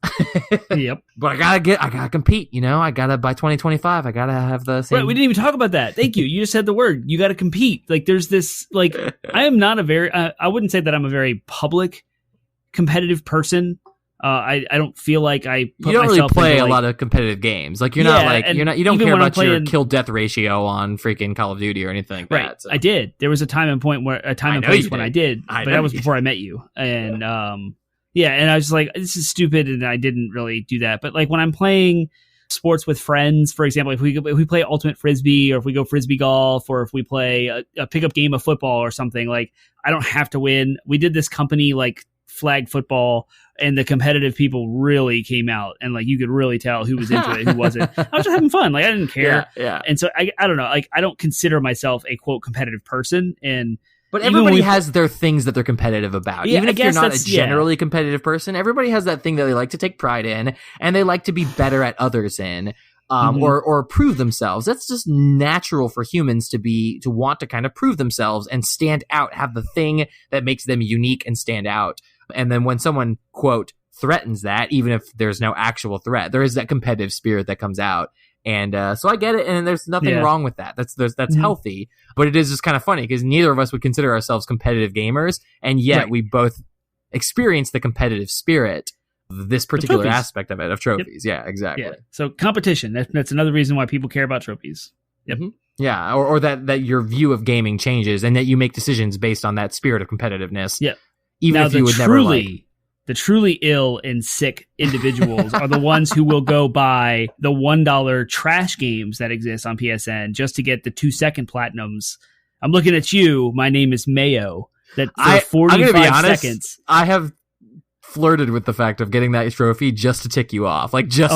Yep. But I gotta compete, I gotta, by 2025, I gotta have the same. Right, we didn't even talk about that. Thank you. You just said the word. You gotta compete. Like, there's this, like, I am not a very, I wouldn't say that I'm a very public competitive person. I don't feel like I put you don't myself really play into, a lot of competitive games. Like, you're not like, you don't care about your kill death ratio on freaking Call of Duty or anything like that. So. I did. There was a time and place when I did, but that was before I met you. And, and I was like, this is stupid, and I didn't really do that. But like when I'm playing sports with friends, for example, if we play Ultimate Frisbee, or if we go Frisbee golf, or if we play a pickup game of football or something, like, I don't have to win. We did this company like flag football, and the competitive people really came out, and like you could really tell who was into it, who wasn't. I was just having fun. Like, I didn't care. Yeah. And so I don't know. Like, I don't consider myself a quote competitive person, but everybody has their things that they're competitive about. Yeah, even if you're not a generally competitive person, everybody has that thing that they like to take pride in, and they like to be better at others in, or prove themselves. That's just natural for humans to want to kind of prove themselves and stand out, have the thing that makes them unique and stand out. And then when someone, quote, threatens that, even if there's no actual threat, there is that competitive spirit that comes out. And so I get it, and there's nothing wrong with that. That's healthy, but it is just kind of funny because neither of us would consider ourselves competitive gamers, and yet we both experience the competitive spirit, this particular aspect of it, of trophies. Yep. Yeah, exactly. Yeah. So competition, that's another reason why people care about trophies. Yep. Mm-hmm. Yeah, or that your view of gaming changes, and that you make decisions based on that spirit of competitiveness. Yeah. Even if you would never the truly ill and sick individuals are the ones who will go buy the $1 trash games that exist on PSN just to get the 2-second platinums. I'm looking at you. My name is Mayo. That for 45 seconds. I have flirted with the fact of getting that trophy just to tick you off. Like, just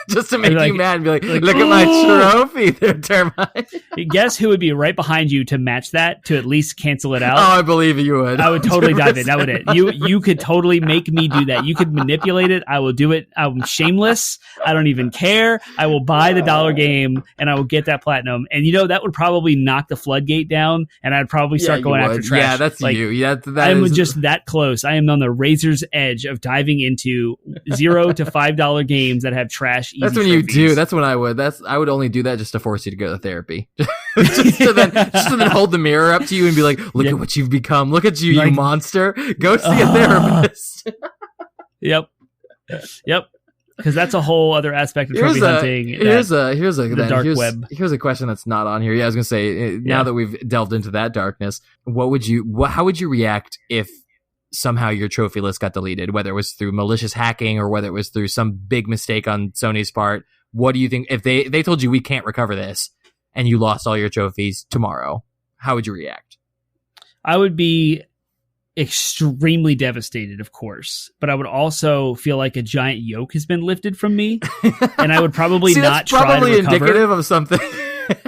Just to make you mad and be like, look at my trophy there, Termite. Guess who would be right behind you to match that, to at least cancel it out? Oh, I believe you would. I would totally dive in. That would it. You could totally make me do that. You could manipulate it. I will do it. I'm shameless. I don't even care. I will buy the $1 game and I will get that platinum. And that would probably knock the floodgate down, and I'd probably start going after trash. Yeah, that's you. Yeah, I'm just that close. I am on the razor's edge of diving into $0 to $5 games that have trash. That's when trophies. You do. That's when I would. I would only do that just to force you to go to therapy. just to then hold the mirror up to you and be like, look at what you've become. Look at you, you monster. Go see a therapist. Yep. Because that's a whole other aspect of trophy hunting. Here's the dark web. Here's a question that's not on here. Yeah, I was gonna say. Now that we've delved into that darkness, how would you react if somehow your trophy list got deleted? Whether it was through malicious hacking or whether it was through some big mistake on Sony's part. What do you think if they told you we can't recover this and you lost all your trophies tomorrow? How would you react? I would be extremely devastated, of course, but I would also feel like a giant yoke has been lifted from me, and I would probably not try to recover. Probably indicative of something.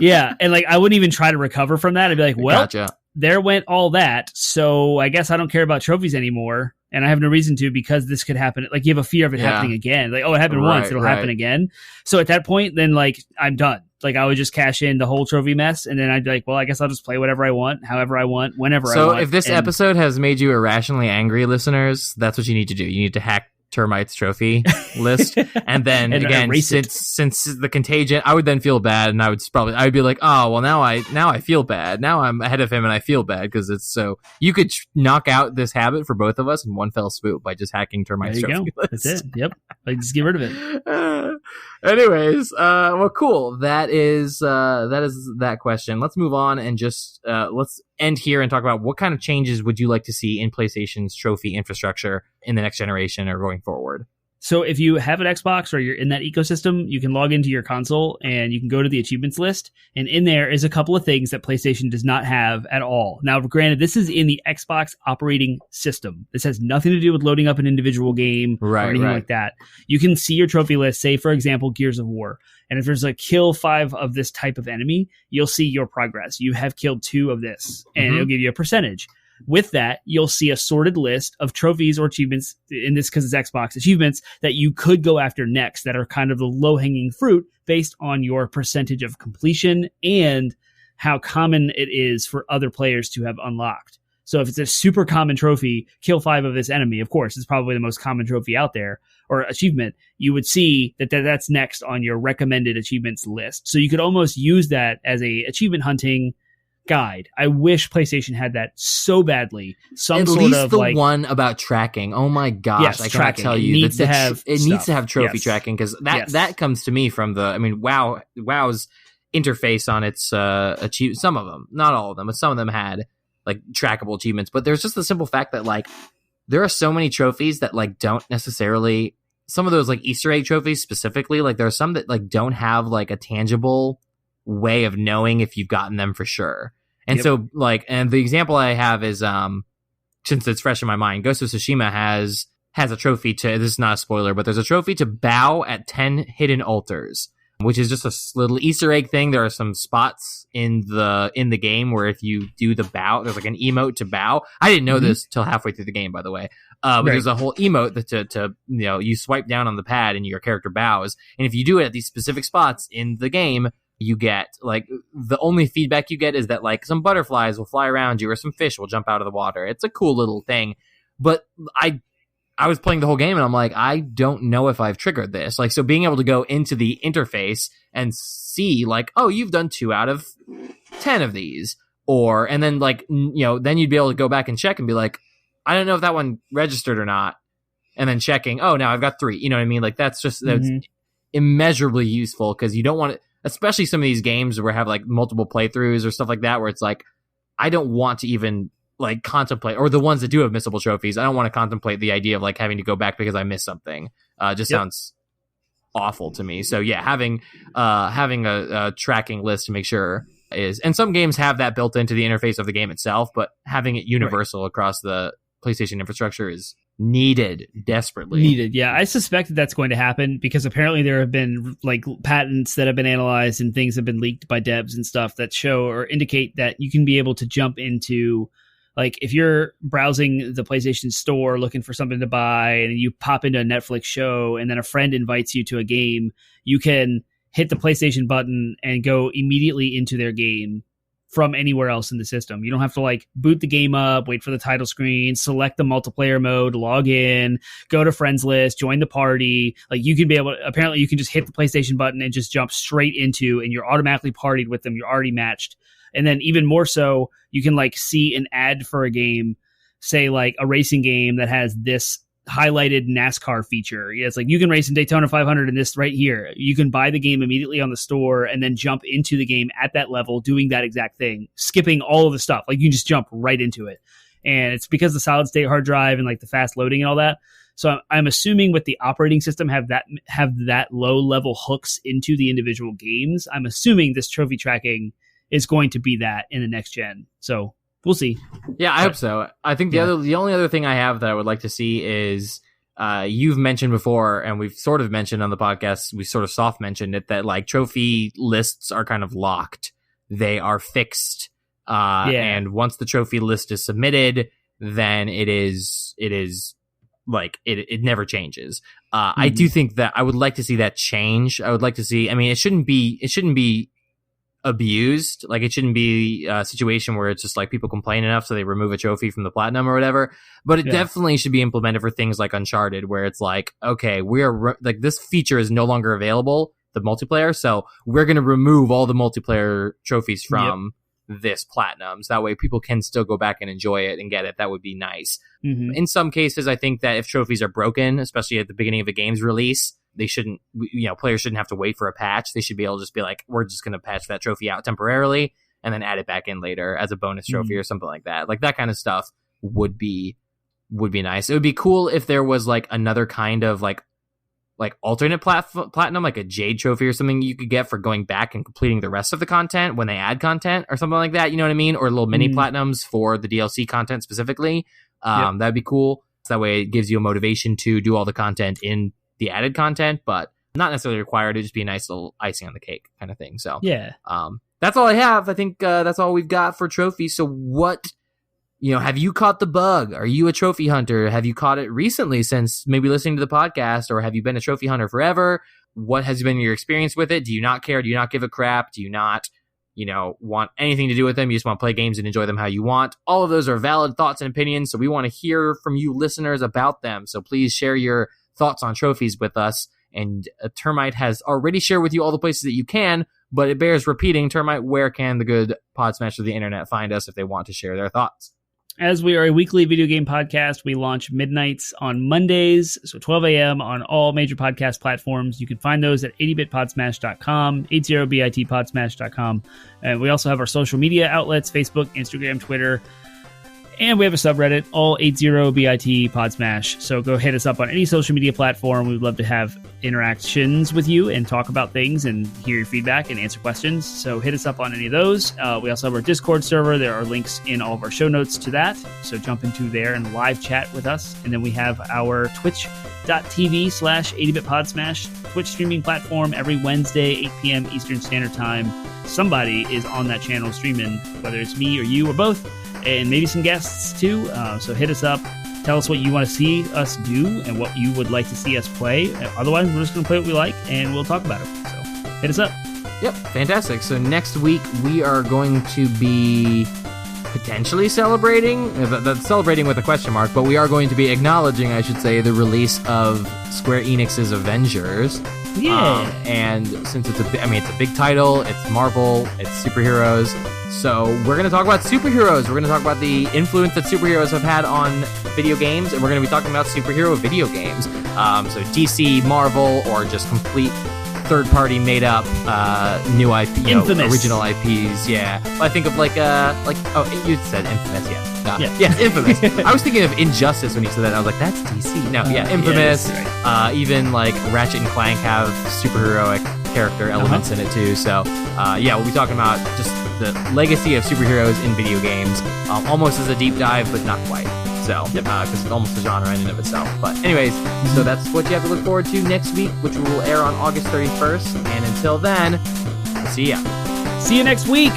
Yeah, and I wouldn't even try to recover from that. I'd be like, well, gotcha. There went all that, so I guess I don't care about trophies anymore, and I have no reason to, because this could happen. Like, you have a fear of it happening again. Like, oh, it happened once, it'll happen again. So at that point, then I'm done. I would just cash in the whole trophy mess, and then I'd be like, well, I guess I'll just play whatever I want, however I want, whenever I want. So if this episode has made you irrationally angry, listeners, that's what you need to do. You need to hack Termite's trophy list, and then again, since the contagion, I would then feel bad, and I would be like, oh well, now I feel bad. Now I'm ahead of him, and I feel bad because it's so. You could knock out this habit for both of us in one fell swoop by just hacking Termite's trophy list. That's it. Yep, just get rid of it. Anyways, well, cool. That is that question. Let's move on and just let's end here and talk about what kind of changes would you like to see in PlayStation's trophy infrastructure in the next generation or going forward. So if you have an Xbox or you're in that ecosystem, you can log into your console and you can go to the achievements list. And in there is a couple of things that PlayStation does not have at all. Now, granted, this is in the Xbox operating system. This has nothing to do with loading up an individual game or anything like that. You can see your trophy list, say, for example, Gears of War. And if there's a kill 5 of this type of enemy, you'll see your progress. You have killed 2 of this, and it'll give you a percentage. With that, you'll see a sorted list of trophies or achievements, in this because it's Xbox achievements, that you could go after next that are kind of the low-hanging fruit based on your percentage of completion and how common it is for other players to have unlocked. So if it's a super common trophy, kill 5 of this enemy, of course, it's probably the most common trophy out there, or achievement, you would see that's next on your recommended achievements list. So you could almost use that as a achievement hunting guide. I wish PlayStation had that so badly. At least the one about tracking. Oh my gosh, yes, I cannot tell you. It needs to have trophy tracking, because that comes to me from WoW's interface on its some of them, not all of them, but some of them had trackable achievements. But there's just the simple fact that there are so many trophies that don't necessarily, some of those Easter egg trophies specifically, there are some that don't have a tangible way of knowing if you've gotten them for sure. And so and the example I have is since it's fresh in my mind, Ghost of Tsushima has a trophy to, this is not a spoiler, but there's a trophy to bow at 10 hidden altars, which is just a little Easter egg thing. There are some spots in the game where if you do the bow, there's an emote to bow. I didn't know this till halfway through the game, by the way. But there's a whole emote that to you swipe down on the pad and your character bows. And if you do it at these specific spots in the game, you get the only feedback you get is that some butterflies will fly around you or some fish will jump out of the water. It's a cool little thing, but I was playing the whole game and I'm I don't know if I've triggered this. So being able to go into the interface and see oh, you've done 2 out of 10 of these, and then then you'd be able to go back and check and be I don't know if that one registered or not, and then checking, oh, now I've got 3. You know what I mean? That's immeasurably useful, because you don't want it. Especially some of these games where have multiple playthroughs or stuff like that, where it's I don't want to even contemplate, or the ones that do have missable trophies, I don't want to contemplate the idea of having to go back because I missed something. Sounds awful to me. So yeah, having a tracking list to make sure is, and some games have that built into the interface of the game itself, but having it universal across the PlayStation infrastructure is needed desperately. Yeah, I suspect that that's going to happen because apparently there have been like patents that have been analyzed and things have been leaked by devs and stuff that show or indicate that you can be able to jump into, like, if you're browsing the PlayStation Store looking for something to buy and you pop into a Netflix show and then a friend invites you to a game, you can hit the PlayStation button and go immediately into their game from anywhere else in the system. You don't have to like boot the game up, wait for the title screen, select the multiplayer mode, log in, go to friends list, join the party. Like, you can be able to, apparently you can just hit the PlayStation button and just jump straight into, and you're automatically partied with them. You're already matched. And then even more so, you can like see an ad for a game, say like a racing game that has this highlighted NASCAR feature. Yeah, it's like you can race in Daytona 500 in this right here. You can buy the game immediately on the store and then jump into the game at that level doing that exact thing, skipping all of the stuff. Like, you can just jump right into it. And it's because the solid state hard drive and like the fast loading and all that. So I'm assuming with the operating system have that low level hooks into the individual games. I'm assuming this trophy tracking is going to be that in the next gen. So we'll see. Yeah, I hope so. I think the only other thing I have that I would like to see is you've mentioned before, and we've sort of mentioned on the podcast, we sort of soft mentioned it, that like trophy lists are kind of locked. They are fixed. And once the trophy list is submitted, then it is like it never changes. I do think that I would like to see that change. I would like to see, I mean, it shouldn't be abused. Like, it shouldn't be a situation where it's just like people complain enough so they remove a trophy from the platinum or whatever, but it definitely should be implemented for things like Uncharted, where it's like, okay, we're like, this feature is no longer available, the multiplayer, so we're going to remove all the multiplayer trophies from this platinum, so that way people can still go back and enjoy it and get it. That would be nice. In some cases, I think that if trophies are broken, especially at the beginning of a game's release, they shouldn't, players shouldn't have to wait for a patch. They should be able to just be like, we're just going to patch that trophy out temporarily and then add it back in later as a bonus trophy or something like that. Like, that kind of stuff would be nice. It would be cool if there was like another kind of like alternate platinum, like a Jade trophy or something you could get for going back and completing the rest of the content when they add content or something like that. You know what I mean? Or little mini platinums for the DLC content specifically. That'd be cool. So that way it gives you a motivation to do all the content in the added content, but not necessarily required. It'd just be a nice little icing on the cake kind of thing. So that's all I have. I think that's all we've got for trophies. So what, have you caught the bug? Are you a trophy hunter? Have you caught it recently since maybe listening to the podcast, or have you been a trophy hunter forever? What has been your experience with it? Do you not care? Do you not give a crap? Do you not, want anything to do with them? You just want to play games and enjoy them how you want. All of those are valid thoughts and opinions. So we want to hear from you listeners about them. So please share your thoughts on trophies with us. And Termite has already shared with you all the places that you can, but it bears repeating. Termite, where can the good pod smashers of the internet find us if they want to share their thoughts? As we are a weekly video game podcast, we launch midnights on Mondays, so 12 a.m. on all major podcast platforms. You can find those at 80bitpodsmash.com, 80bitpodsmash.com. And we also have our social media outlets, Facebook, Instagram, Twitter, and we have a subreddit, all 80bit podsmash. So go hit us up on any social media platform. We'd love to have interactions with you and talk about things and hear your feedback and answer questions. So hit us up on any of those. We also have our Discord server. There are links in all of our show notes to that. So jump into there and live chat with us. And then we have our twitch.tv/80bit podsmash Twitch streaming platform every Wednesday, 8 p.m. Eastern Standard Time. Somebody is on that channel streaming, whether it's me or you or both, and maybe some guests too. So hit us up. Tell us what you want to see us do and what you would like to see us play. Otherwise, we're just going to play what we like and we'll talk about it. So hit us up. Yep, fantastic. So next week we are going to be potentially celebrating, that's celebrating with a question mark, but we are going to be acknowledging, I should say, the release of Square Enix's Avengers. Yeah. And since it's a big title, it's Marvel, it's superheroes. So we're going to talk about superheroes. We're going to talk about the influence that superheroes have had on video games, and we're going to be talking about superhero video games. So DC, Marvel, or just complete third-party made-up new IP, original IPs. Yeah, I think of you said Infamous. Yeah, Infamous. I was thinking of Injustice when you said that. I was like, that's DC. No, Infamous. Yeah, right. Even like Ratchet and Clank have superheroic character elements in it too. So we'll be talking about just the legacy of superheroes in video games, almost as a deep dive, but not quite. So, because it's almost a genre in and of itself. But anyways, so that's what you have to look forward to next week, which will air on August 31st. And until then, see ya. See you next week.